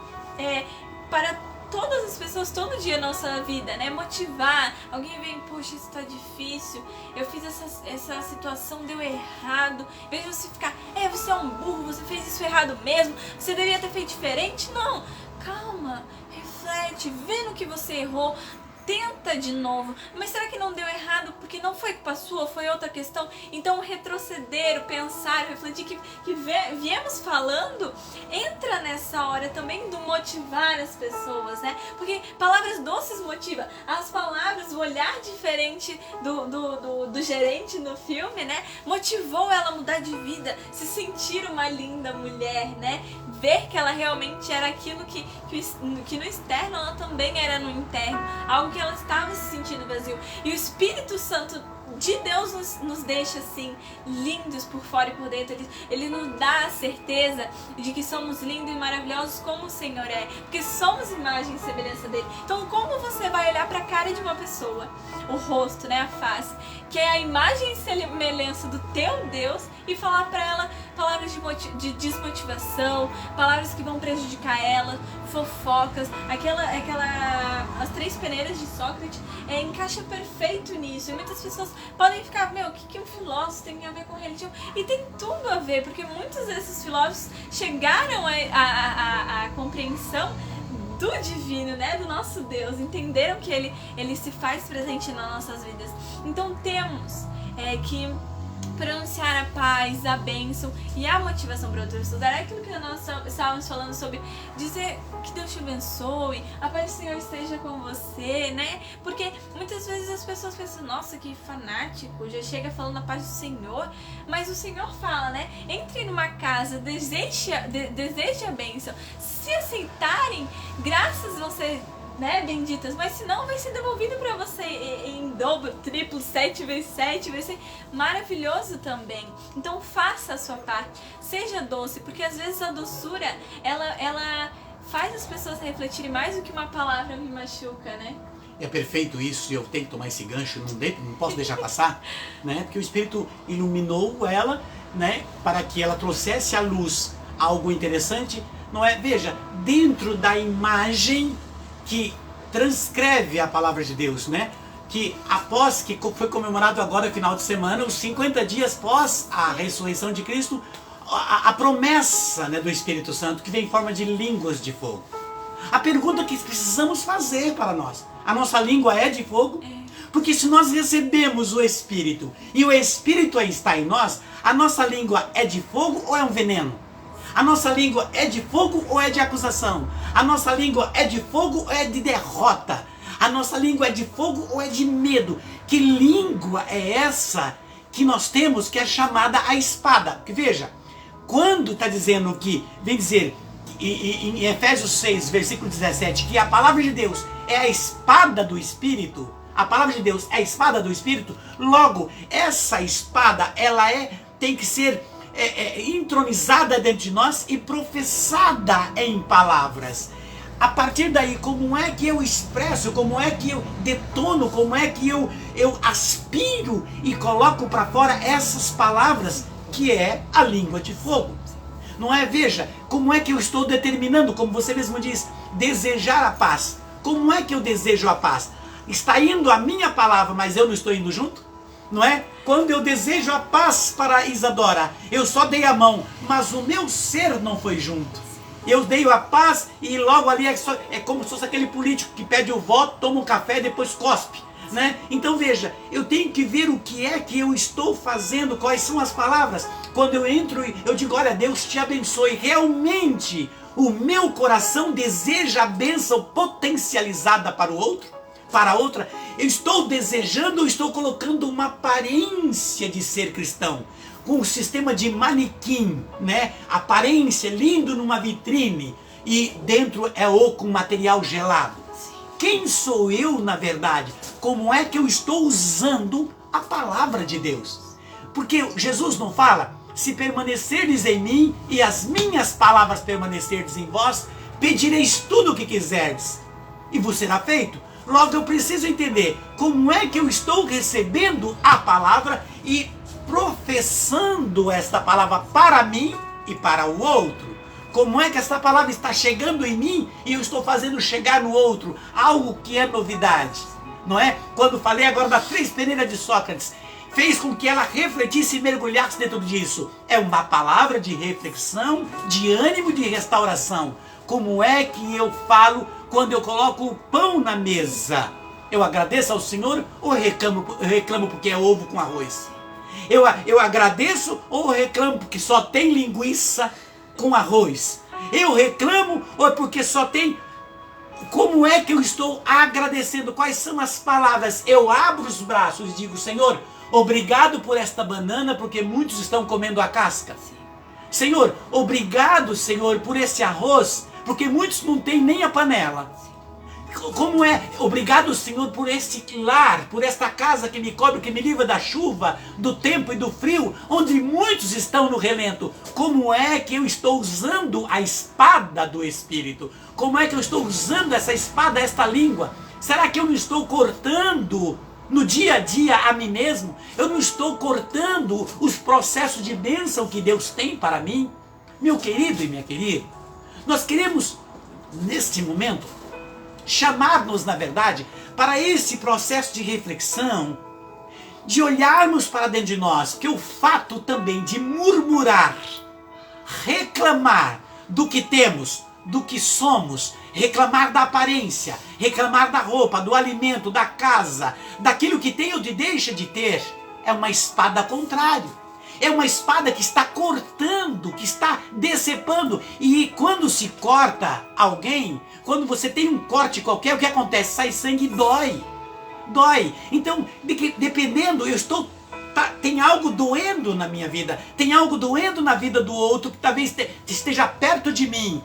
para todas as pessoas, todo dia na nossa vida, né? Motivar. Alguém vem, poxa, isso tá difícil, eu fiz essa situação, deu errado. Em vez de você ficar, você é um burro, você fez isso errado mesmo, você deveria ter feito diferente. Não, calma, reflete, vê no que você errou. Tenta de novo, mas será que não deu errado porque não foi culpa sua, foi outra questão? Então retroceder, pensar, refletir que viemos falando, entra nessa hora também do motivar as pessoas, né? Porque palavras doces motivam, as palavras, o olhar diferente do gerente no filme, né? Motivou ela a mudar de vida, se sentir uma linda mulher, né? Ver que ela realmente era aquilo que no externo ela também era no interno, algo que ela estava se sentindo vazio. E o Espírito Santo de Deus nos deixa assim, lindos por fora e por dentro. Ele nos dá a certeza de que somos lindos e maravilhosos como o Senhor é, porque somos imagem e semelhança dele. Então como você vai olhar para a cara de uma pessoa, o rosto, né, a face, que é a imagem e semelhança do teu Deus, e falar para ela palavras de desmotivação, palavras que vão prejudicar ela, fofocas, as 3 peneiras de Sócrates, encaixa perfeito nisso. E muitas pessoas podem ficar, o que um filósofo tem a ver com religião? E tem tudo a ver, porque muitos desses filósofos chegaram à compreensão do divino, né, do nosso Deus, entenderam que ele se faz presente nas nossas vidas. Então temos que pronunciar a paz, a bênção e a motivação para outras pessoas. Era aquilo que nós estávamos falando sobre dizer que Deus te abençoe, a paz do Senhor esteja com você, né? Porque muitas vezes as pessoas pensam, nossa, que fanático, já chega falando a paz do Senhor, mas o Senhor fala, né? Entre numa casa, deseje a bênção. Se aceitarem, graças vão ser, né, benditas, mas se não, vai ser devolvido para você em dobro, triplo, 7 vezes 7, vai ser maravilhoso também. Então faça a sua parte, seja doce, porque às vezes a doçura, ela faz as pessoas refletirem mais do que uma palavra me machuca, né? É perfeito isso, eu tenho que tomar esse gancho, não posso deixar passar, né? Porque o Espírito iluminou ela, né, para que ela trouxesse à luz algo interessante, não é? Veja, dentro da imagem que transcreve a palavra de Deus, né? Que após que foi comemorado agora final de semana, os 50 dias após a ressurreição de Cristo, a promessa, né, do Espírito Santo, que vem em forma de línguas de fogo. A pergunta que precisamos fazer para nós: a nossa língua é de fogo? Porque se nós recebemos o Espírito e o Espírito está em nós, a nossa língua é de fogo ou é um veneno? A nossa língua é de fogo ou é de acusação? A nossa língua é de fogo ou é de derrota? A nossa língua é de fogo ou é de medo? Que língua é essa que nós temos, que é chamada a espada? Porque veja, quando está dizendo que, vem dizer em Efésios 6, versículo 17, que a palavra de Deus é a espada do Espírito, a palavra de Deus é a espada do Espírito, logo, essa espada, ela tem que ser entronizada dentro de nós e professada em palavras. A partir daí, como é que eu expresso, como é que eu detono, como é que eu aspiro e coloco para fora essas palavras, que é a língua de fogo? Não é? Veja, como é que eu estou determinando, como você mesmo diz, desejar a paz. Como é que eu desejo a paz? Está indo a minha palavra, mas eu não estou indo junto? Não é? Quando eu desejo a paz para a Isadora, eu só dei a mão, mas o meu ser não foi junto. Eu dei a paz e logo ali é como se fosse aquele político que pede o voto, toma um café e depois cospe, né? Então veja, eu tenho que ver o que é que eu estou fazendo, quais são as palavras. Quando eu entro e eu digo, olha, Deus te abençoe, realmente o meu coração deseja a bênção potencializada para o outro, para a outra. Eu estou desejando, eu estou colocando uma aparência de ser cristão, com um sistema de manequim, né? Aparência, lindo numa vitrine, e dentro é oco, um material gelado. Quem sou eu, na verdade? Como é que eu estou usando a palavra de Deus? Porque Jesus não fala, se permanecerdes em mim e as minhas palavras permanecerdes em vós, pedireis tudo o que quiserdes e vos será feito. Logo eu preciso entender como é que eu estou recebendo a palavra e professando esta palavra para mim e para o outro. Como é que esta palavra está chegando em mim e eu estou fazendo chegar no outro algo que é novidade, não é? Quando falei agora das 3 peneiras de Sócrates, fez com que ela refletisse e mergulhasse dentro disso. É uma palavra de reflexão, de ânimo, de restauração. Como é que eu falo quando eu coloco o pão na mesa? Eu agradeço ao Senhor ou reclamo porque é ovo com arroz? Eu agradeço ou reclamo porque só tem linguiça com arroz? Eu reclamo ou é porque só tem... Como é que eu estou agradecendo? Quais são as palavras? Eu abro os braços e digo, Senhor, obrigado por esta banana, porque muitos estão comendo a casca. Senhor, obrigado, Senhor, por esse arroz, porque muitos não têm nem a panela. Como é? Obrigado, Senhor, por este lar, por esta casa que me cobre, que me livra da chuva, do tempo e do frio, onde muitos estão no relento. Como é que eu estou usando a espada do Espírito? Como é que eu estou usando essa espada, esta língua? Será que eu não estou cortando no dia a dia a mim mesmo? Eu não estou cortando os processos de bênção que Deus tem para mim? Meu querido e minha querida, nós queremos, neste momento, chamar-nos, na verdade, para esse processo de reflexão, de olharmos para dentro de nós, que o fato também de murmurar, reclamar do que temos, do que somos, reclamar da aparência, reclamar da roupa, do alimento, da casa, daquilo que tem ou deixa de ter, é uma espada contrária. É uma espada que está cortando, que está decepando. E quando se corta alguém, quando você tem um corte qualquer, o que acontece? Sai sangue e dói. Dói. Então, dependendo, tem algo doendo na minha vida. Tem algo doendo na vida do outro que talvez esteja perto de mim.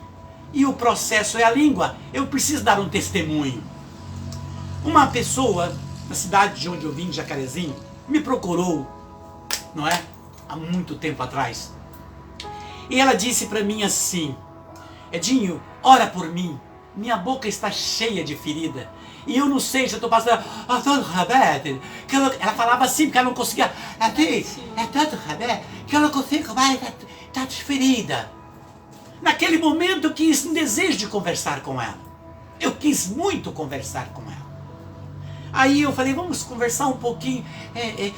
E o processo é a língua. Eu preciso dar um testemunho. Uma pessoa, na cidade de onde eu vim, Jacarezinho, me procurou, não é? Há muito tempo atrás. E ela disse para mim assim, Edinho, ora por mim. Minha boca está cheia de ferida. E eu não sei se eu estou passando... Ela falava assim, porque ela não conseguia... É tanto remédio que eu não consigo mais... Está ferida. Naquele momento eu quis um desejo de conversar com ela. Eu quis muito conversar com ela. Aí eu falei, vamos conversar um pouquinho,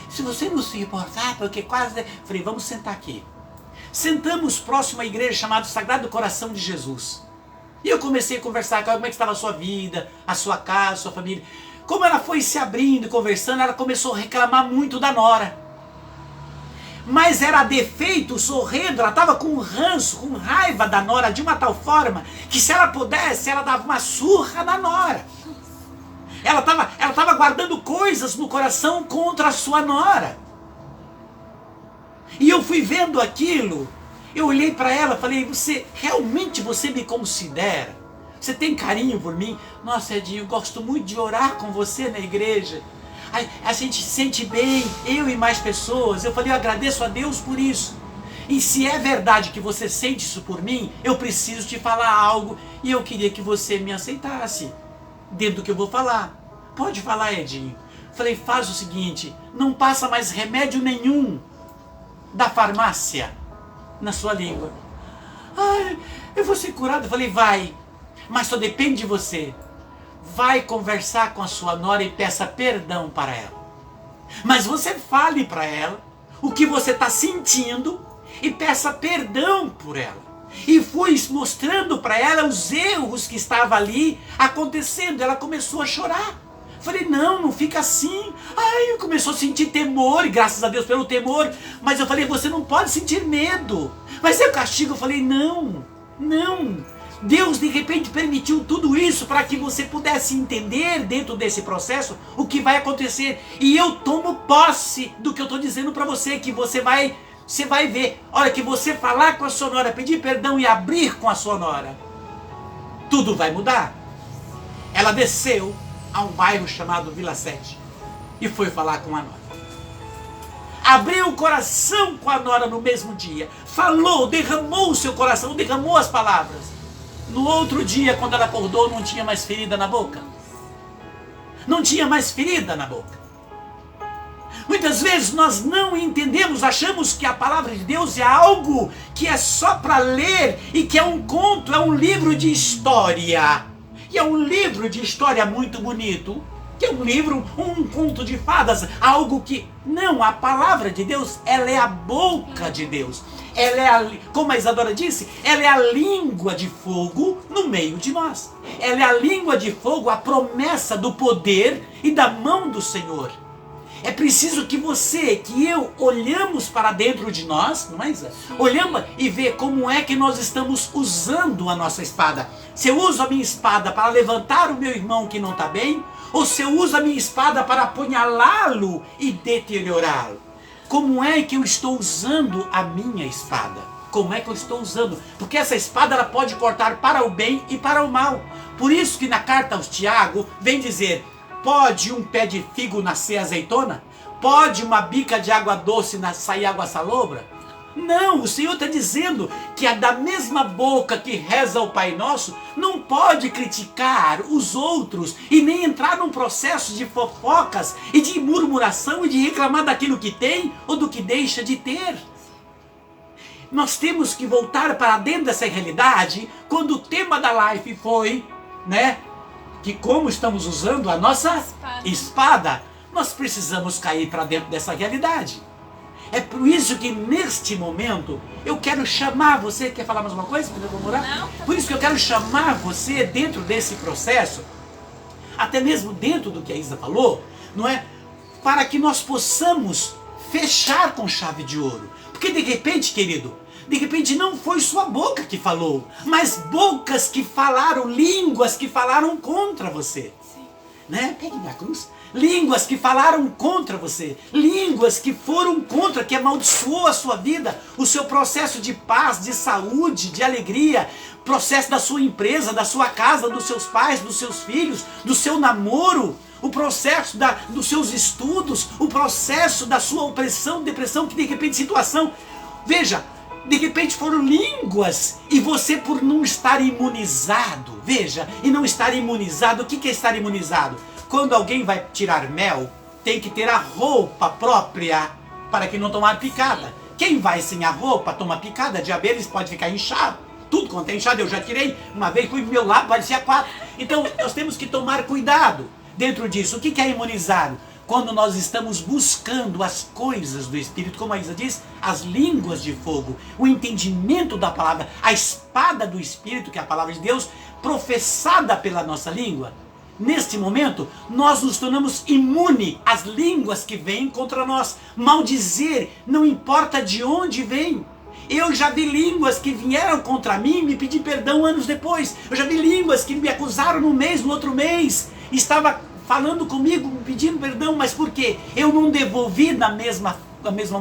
se você não se importar, porque quase... Falei, vamos sentar aqui. sentamos próximo à igreja chamada Sagrado Coração de Jesus. E eu comecei a conversar com ela, como é que estava a sua vida, a sua casa, a sua família. Como ela foi se abrindo e conversando, ela começou a reclamar muito da nora. Mas era defeito, sorrindo, ela estava com ranço, com raiva da nora de uma tal forma que se ela pudesse, ela dava uma surra na nora. Ela estava guardando coisas no coração contra a sua nora. E eu fui vendo aquilo, eu olhei para ela e falei, realmente você me considera? Você tem carinho por mim? Nossa, Edinho, eu gosto muito de orar com você na igreja. A gente se sente bem, eu e mais pessoas. Eu falei, eu agradeço a Deus por isso. E se é verdade que você sente isso por mim, eu preciso te falar algo e eu queria que você me aceitasse dentro do que eu vou falar. Pode falar, Edinho. Falei, faz o seguinte, não passa mais remédio nenhum da farmácia na sua língua. Ai, eu vou ser curado. Eu falei, vai, mas só depende de você. Vai conversar com a sua nora e peça perdão para ela. Mas você fale para ela o que você está sentindo e peça perdão por ela. E fui mostrando para ela os erros que estavam ali acontecendo. Ela começou a chorar. Falei, não fica assim. Ai, começou a sentir temor, e graças a Deus pelo temor. Mas eu falei, você não pode sentir medo. Mas é castigo. Eu falei, não. Deus de repente permitiu tudo isso para que você pudesse entender dentro desse processo o que vai acontecer. E eu tomo posse do que eu estou dizendo para você, que você vai ver. Olha, que você falar com a sua nora, pedir perdão e abrir com a sua nora, tudo vai mudar. Ela desceu a um bairro chamado Vila 7 e foi falar com a nora. Abriu o coração com a nora no mesmo dia. Falou, derramou o seu coração, derramou as palavras. No outro dia, quando ela acordou, não tinha mais ferida na boca. Não tinha mais ferida na boca. Muitas vezes nós não entendemos, achamos que a palavra de Deus é algo que é só para ler e que é um conto, é um livro de história. E é um livro de história muito bonito, que é um livro, um conto de fadas, algo que... Não, a palavra de Deus, ela é a boca de Deus. Ela é, como a Isadora disse, ela é a língua de fogo no meio de nós. Ela é a língua de fogo, a promessa do poder e da mão do Senhor. É preciso que você, que eu, olhamos para dentro de nós, não é, Isa? Olhamos e vê como é que nós estamos usando a nossa espada. Se eu uso a minha espada para levantar o meu irmão que não está bem, ou se eu uso a minha espada para apunhalá-lo e deteriorá-lo. Como é que eu estou usando a minha espada? Como é que eu estou usando? Porque essa espada ela pode cortar para o bem e para o mal. Por isso que na carta aos Tiago vem dizer, pode um pé de figo nascer azeitona? Pode uma bica de água doce sair água salobra? Não, o Senhor está dizendo que a da mesma boca que reza o Pai Nosso não pode criticar os outros e nem entrar num processo de fofocas e de murmuração e de reclamar daquilo que tem ou do que deixa de ter. Nós temos que voltar para dentro dessa realidade quando o tema da live foi, que como estamos usando a nossa espada, nós precisamos cair para dentro dessa realidade. É por isso que neste momento eu quero chamar você. Quer falar mais uma coisa? Não. Por isso que eu quero chamar você dentro desse processo, até mesmo dentro do que a Isa falou, não é? Para que nós possamos fechar com chave de ouro. Porque de repente, querido, de repente não foi sua boca que falou, mas bocas que falaram, línguas que falaram contra você. Sim. Pegue minha cruz. Línguas que falaram contra você, línguas que foram contra, que amaldiçoou a sua vida, o seu processo de paz, de saúde, de alegria, processo da sua empresa, da sua casa, dos seus pais, dos seus filhos, do seu namoro, o processo dos seus estudos, o processo da sua opressão, depressão, que de repente situação, veja, de repente foram línguas e você por não estar imunizado, veja, e não estar imunizado, o que é estar imunizado? Quando alguém vai tirar mel, tem que ter a roupa própria para que não tomar picada. Quem vai sem a roupa, toma picada de abelha, pode ficar inchado. Tudo quanto é inchado, eu já tirei. Uma vez fui pro meu lado, parecia 4. Então, nós temos que tomar cuidado dentro disso. O que é imunizado? quando nós estamos buscando as coisas do Espírito, como a Isa diz, as línguas de fogo, o entendimento da palavra, a espada do Espírito, que é a palavra de Deus, professada pela nossa língua. Neste momento, nós nos tornamos imunes às línguas que vêm contra nós. Maldizer, não importa de onde vem. Eu já vi línguas que vieram contra mim e me pedir perdão anos depois. Eu já vi línguas que me acusaram no outro mês, estava falando comigo, me pedindo perdão, mas por quê? Eu não devolvi na mesma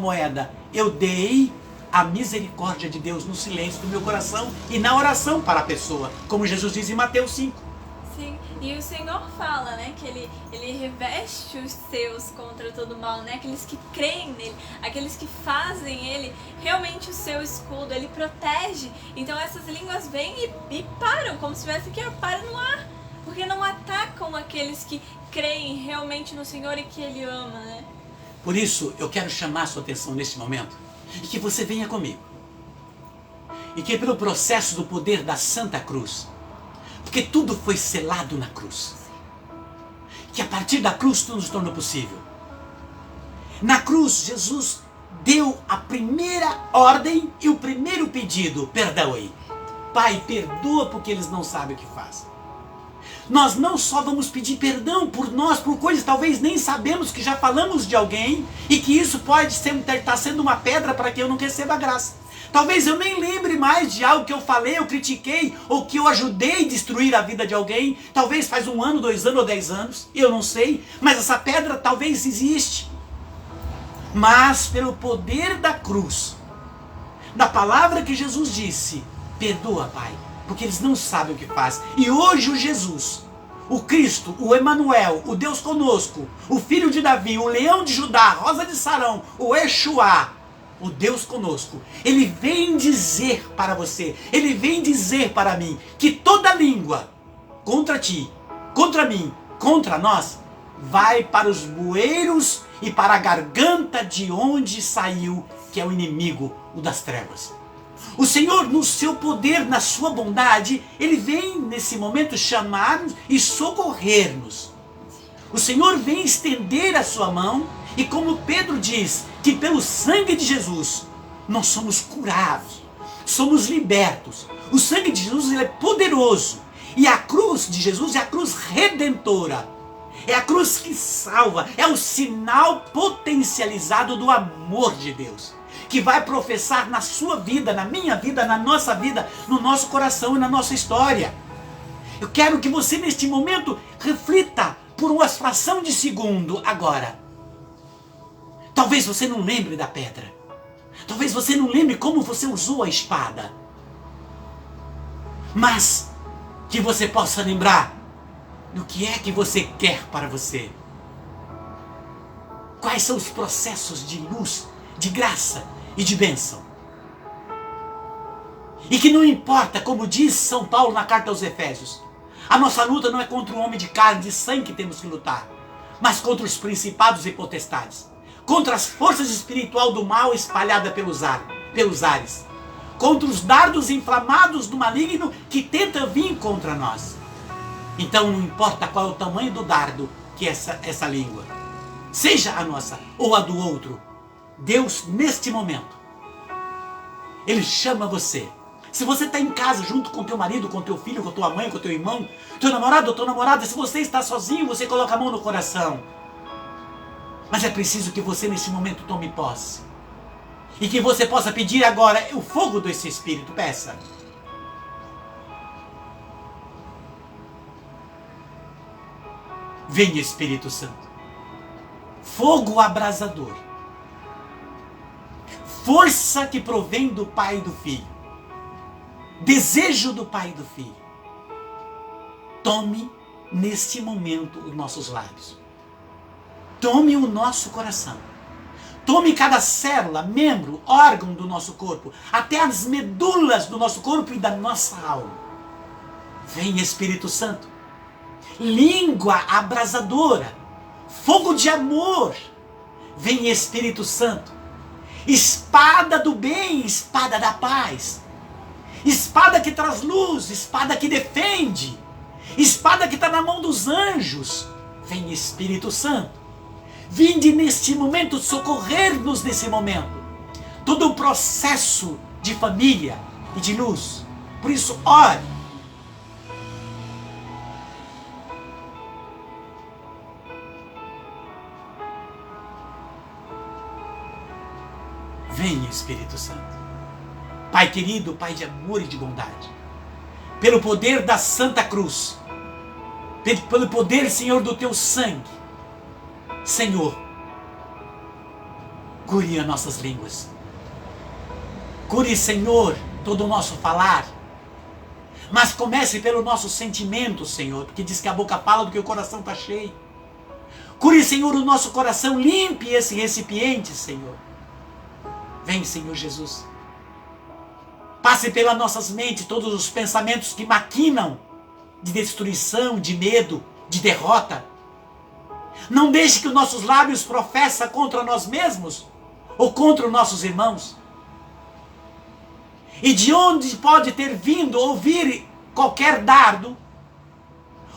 moeda. Eu dei a misericórdia de Deus no silêncio do meu coração e na oração para a pessoa, como Jesus diz em Mateus 5. Sim, e o Senhor fala, né, que ele reveste os seus contra todo mal, né, aqueles que creem nele, aqueles que fazem ele realmente o seu escudo, ele protege. Então essas línguas vêm e param, como se tivesse que parar no ar, porque não atacam aqueles que creem realmente no Senhor e que ele ama, né. Por isso, eu quero chamar a sua atenção neste momento e que você venha comigo. E que pelo processo do poder da Santa Cruz, porque tudo foi selado na cruz, que a partir da cruz tudo se tornou possível. Na cruz, Jesus deu a primeira ordem e o primeiro pedido: perdoe. Pai, perdoa porque eles não sabem o que fazem. Nós não só vamos pedir perdão por nós, por coisas talvez nem sabemos que já falamos de alguém e que isso pode estar sendo uma pedra para que eu não receba a graça. Talvez eu nem lembre mais de algo que eu falei, eu critiquei, ou que eu ajudei a destruir a vida de alguém. Talvez faz 1 ano, 2 anos ou 10 anos, eu não sei. Mas essa pedra talvez existe. Mas pelo poder da cruz, da palavra que Jesus disse: perdoa, Pai, porque eles não sabem o que faz. E hoje o Jesus, o Cristo, o Emanuel, o Deus conosco, o Filho de Davi, o Leão de Judá, a Rosa de Sarão, o Yeshua, o Deus conosco, ele vem dizer para você, ele vem dizer para mim, que toda língua contra ti, contra mim, contra nós, vai para os bueiros e para a garganta de onde saiu, que é o inimigo, o das trevas. O Senhor, no seu poder, na sua bondade, ele vem nesse momento chamar-nos e socorrer-nos. O Senhor vem estender a sua mão. E como Pedro diz, que pelo sangue de Jesus, nós somos curados, somos libertos. O sangue de Jesus, ele é poderoso. E a cruz de Jesus é a cruz redentora. É a cruz que salva. É o sinal potencializado do amor de Deus, que vai professar na sua vida, na minha vida, na nossa vida, no nosso coração e na nossa história. Eu quero que você neste momento reflita por uma fração de segundo agora. Talvez você não lembre da pedra. Talvez você não lembre como você usou a espada. Mas que você possa lembrar do que é que você quer para você. Quais são os processos de luz, de graça e de bênção. E que não importa, como diz São Paulo na carta aos Efésios, a nossa luta não é contra um homem de carne e de sangue que temos que lutar, mas contra os principados e potestades, contra as forças espirituais do mal espalhadas pelos ares, contra os dardos inflamados do maligno que tenta vir contra nós. Então não importa qual é o tamanho do dardo que é essa língua, seja a nossa ou a do outro, Deus neste momento, Ele chama você. Se você está em casa junto com teu marido, com teu filho, com tua mãe, com teu irmão, teu namorado ou tua namorada, se você está sozinho, você coloca a mão no coração. Mas é preciso que você nesse momento tome posse. E que você possa pedir agora o fogo desse Espírito. Peça. Venha, Espírito Santo. Fogo abrasador. Força que provém do Pai e do Filho. Desejo do Pai e do Filho. Tome neste momento os nossos lábios. Tome o nosso coração. Tome cada célula, membro, órgão do nosso corpo, até as medulas do nosso corpo e da nossa alma. Vem, Espírito Santo. Língua abrasadora. Fogo de amor. Vem, Espírito Santo. Espada do bem, espada da paz. Espada que traz luz, espada que defende. Espada que está na mão dos anjos. Vem, Espírito Santo. Vinde neste momento socorrer-nos nesse momento. Todo o processo de família e de luz. Por isso, ore. Venha, Espírito Santo. Pai querido, Pai de amor e de bondade. Pelo poder da Santa Cruz. Pelo poder, Senhor, do Teu sangue. Senhor, cure as nossas línguas. Cure, Senhor, todo o nosso falar. Mas comece pelo nosso sentimento, Senhor, porque diz que a boca fala do que o coração está cheio. Cure, Senhor, o nosso coração, limpe esse recipiente, Senhor. Vem, Senhor Jesus. Passe pelas nossas mentes todos os pensamentos que maquinam de destruição, de medo, de derrota. Não deixe que os nossos lábios professem contra nós mesmos ou contra os nossos irmãos. E de onde pode ter vindo ou vir qualquer dardo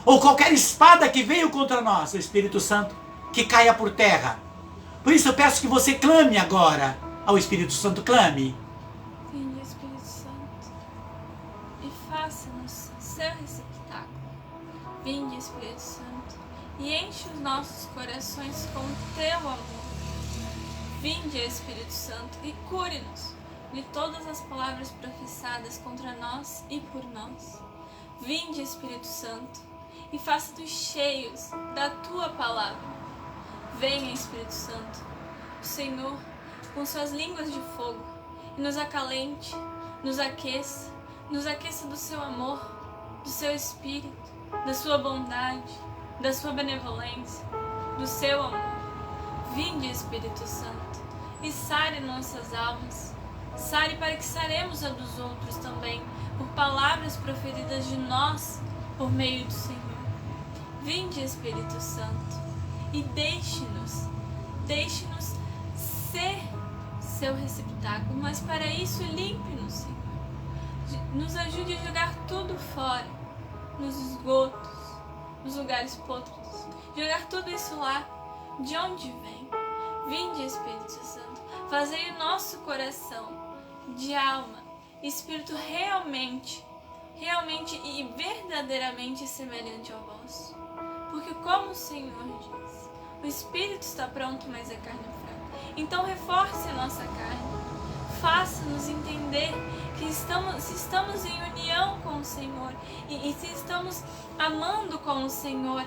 ou qualquer espada que veio contra nós, o Espírito Santo, que caia por terra. Por isso eu peço que você clame agora ao Espírito Santo, clame. Vinde, Espírito Santo, e faça-nos seu receptáculo. Vinde, Espírito Santo, e enche os nossos corações com o teu amor. Vinde, Espírito Santo, e cure-nos de todas as palavras professadas contra nós e por nós. Vinde, Espírito Santo, e faça-nos cheios da tua palavra. Venha, Espírito Santo, o Senhor, com suas línguas de fogo, e nos acalente, nos aqueça do seu amor, do seu espírito, da sua bondade, da sua benevolência, do seu amor. Vinde, Espírito Santo, e sare nossas almas, sare para que saremos a dos outros também, por palavras proferidas de nós, por meio do Senhor. Vinde, Espírito Santo, e deixe-nos ser seu receptáculo, mas para isso limpe-nos, Senhor. Nos ajude a jogar tudo fora, nos esgotos, nos lugares pútridos, jogar tudo isso lá, de onde vem. Vinde, Espírito Santo, fazei o nosso coração de alma, espírito realmente e verdadeiramente semelhante ao vosso. Porque como o Senhor diz, o espírito está pronto, mas a carne é fraca. Então reforce a nossa carne. Faça-nos entender que se estamos em união com o Senhor e se estamos amando com o Senhor,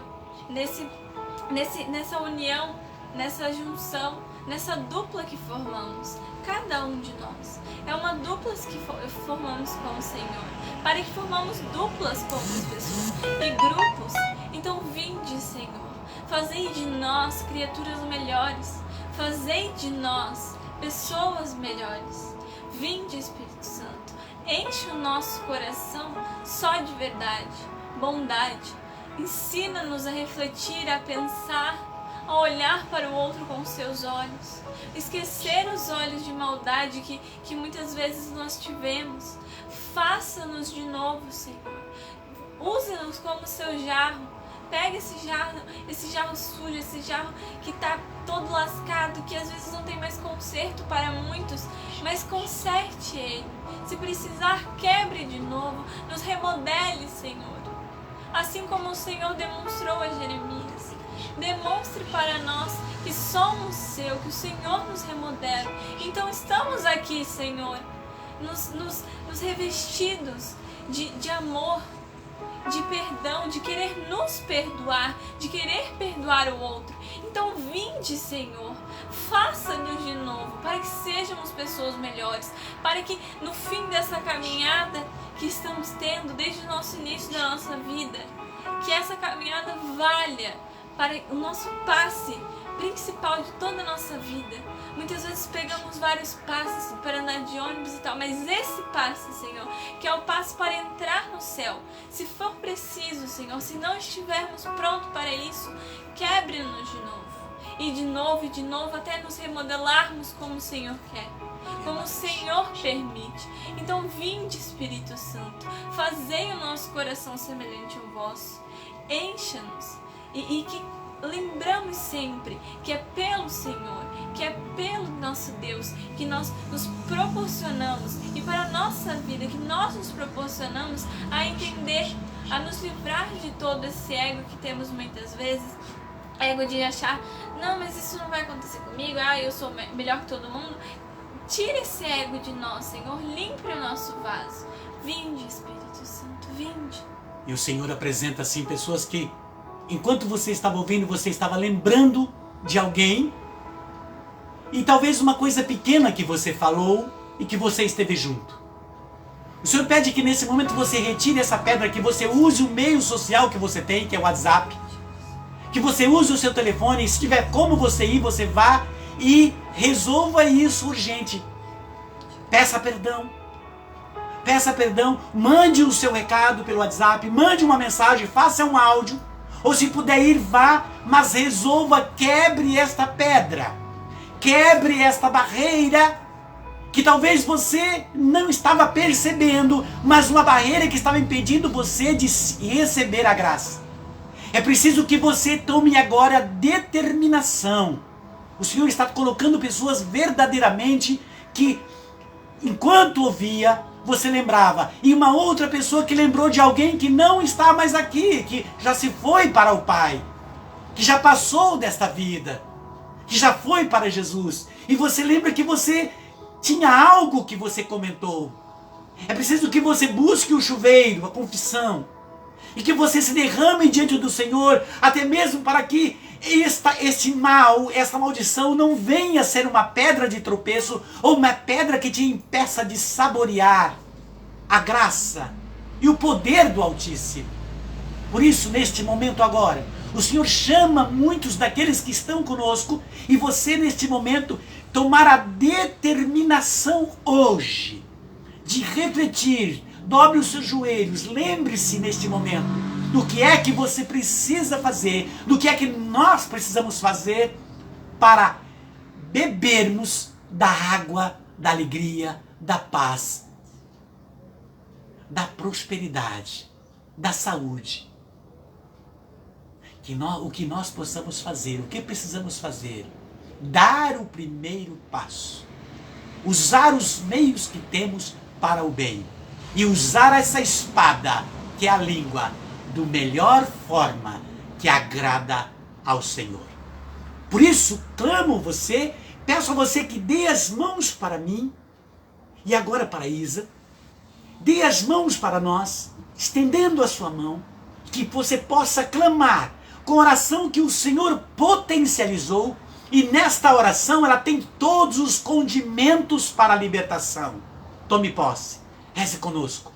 nessa união, nessa junção, nessa dupla que formamos, cada um de nós. É uma dupla que formamos com o Senhor, para que formamos duplas com as pessoas e grupos. Então vinde, Senhor, fazei de nós criaturas melhores, fazei de nós pessoas melhores. Vinde, Espírito Santo, enche o nosso coração só de verdade, bondade. Ensina-nos a refletir, a pensar, a olhar para o outro com seus olhos, esquecer os olhos de maldade que muitas vezes nós tivemos. Faça-nos de novo, Senhor. Use-nos como seu jarro. Pega esse jarro sujo, esse jarro que está todo lascado, que às vezes não tem mais conserto para muitos, mas conserte ele. Se precisar, quebre de novo, nos remodele, Senhor. Assim como o Senhor demonstrou a Jeremias. Demonstre para nós que somos seu, que o Senhor nos remodela. Então estamos aqui, Senhor, nos revestidos de amor, de perdão, de querer nos perdoar, de querer perdoar o outro. Então vinde, Senhor, faça-nos de novo, para que sejamos pessoas melhores, para que no fim dessa caminhada que estamos tendo desde o nosso início da nossa vida, que essa caminhada valha para o nosso passe principal de toda a nossa vida. Muitas vezes pegamos vários passes para andar de ônibus e tal, mas esse passe, Senhor, que é o passe para entrar no céu, se for preciso, Senhor, se não estivermos prontos para isso, quebre-nos de novo. E de novo, até nos remodelarmos como o Senhor quer, como o Senhor permite. Então vinde, Espírito Santo, fazei o nosso coração semelhante ao vosso, encha-nos. E que lembramos sempre que é pelo Senhor, que é pelo nosso Deus que nós nos proporcionamos, e para a nossa vida que nós nos proporcionamos a entender, a nos livrar de todo esse ego que temos muitas vezes, ego de achar, não, mas isso não vai acontecer comigo, eu sou melhor que todo mundo. Tira esse ego de nós, Senhor, limpe o nosso vaso. Vinde, Espírito Santo, vinde. E o Senhor apresenta assim pessoas que, enquanto você estava ouvindo, você estava lembrando de alguém, e talvez uma coisa pequena que você falou e que você esteve junto. O Senhor pede que nesse momento você retire essa pedra, que você use o meio social que você tem, que é o WhatsApp, que você use o seu telefone, e se tiver como você ir, você vá e resolva isso urgente. Peça perdão. Peça perdão, mande o seu recado pelo WhatsApp, mande uma mensagem, faça um áudio, ou se puder ir, vá, mas resolva, quebre esta pedra. Quebre esta barreira que talvez você não estava percebendo, mas uma barreira que estava impedindo você de receber a graça. É preciso que você tome agora determinação. O Senhor está colocando pessoas verdadeiramente que, enquanto ouvia, você lembrava. E uma outra pessoa que lembrou de alguém que não está mais aqui, que já se foi para o Pai, que já passou desta vida, que já foi para Jesus. E você lembra que você tinha algo que você comentou. É preciso que você busque o chuveiro, a confissão, e que você se derrame diante do Senhor, até mesmo para que este mal, esta maldição não venha ser uma pedra de tropeço, ou uma pedra que te impeça de saborear a graça e o poder do Altíssimo. Por isso, neste momento agora, o Senhor chama muitos daqueles que estão conosco, e você neste momento tomar a determinação hoje de refletir. Dobre os seus joelhos, lembre-se neste momento do que é que você precisa fazer, do que é que nós precisamos fazer para bebermos da água, da alegria, da paz, da prosperidade, da saúde. O que nós possamos fazer, o que precisamos fazer? Dar o primeiro passo. Usar os meios que temos para o bem. E usar essa espada, que é a língua, do melhor forma que agrada ao Senhor. Por isso, clamo você, peço a você que dê as mãos para mim, e agora para Isa. Dê as mãos para nós, estendendo a sua mão, que você possa clamar com oração que o Senhor potencializou, e nesta oração ela tem todos os condimentos para a libertação. Tome posse. Reze conosco.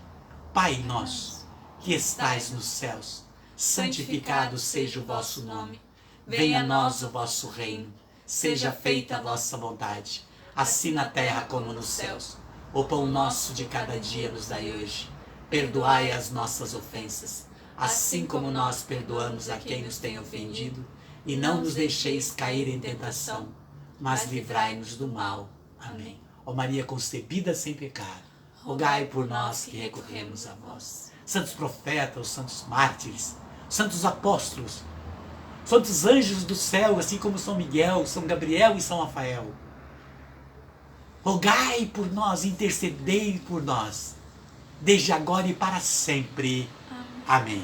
Pai nosso, que estais nos céus, santificado seja o vosso nome. Venha a nós o vosso reino. Seja feita a vossa vontade, assim na terra como nos céus. O pão nosso de cada dia nos dai hoje. Perdoai as nossas ofensas, assim como nós perdoamos a quem nos tem ofendido. E não nos deixeis cair em tentação, mas livrai-nos do mal. Amém. Ó Maria concebida sem pecado, rogai por nós que recorremos a vós. Santos profetas, santos mártires, santos apóstolos, santos anjos do céu, assim como São Miguel, São Gabriel e São Rafael, rogai por nós, intercedei por nós, desde agora e para sempre. Amém.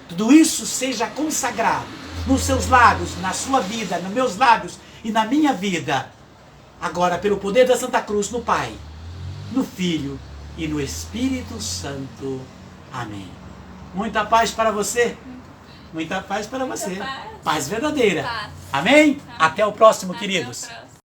Tudo isso seja consagrado nos seus lábios, na sua vida, nos meus lábios e na minha vida, agora pelo poder da Santa Cruz, no Pai, no Filho e no Espírito Santo. Amém. Muita paz para você. Muita paz para você. Paz verdadeira. Amém? Até o próximo, queridos.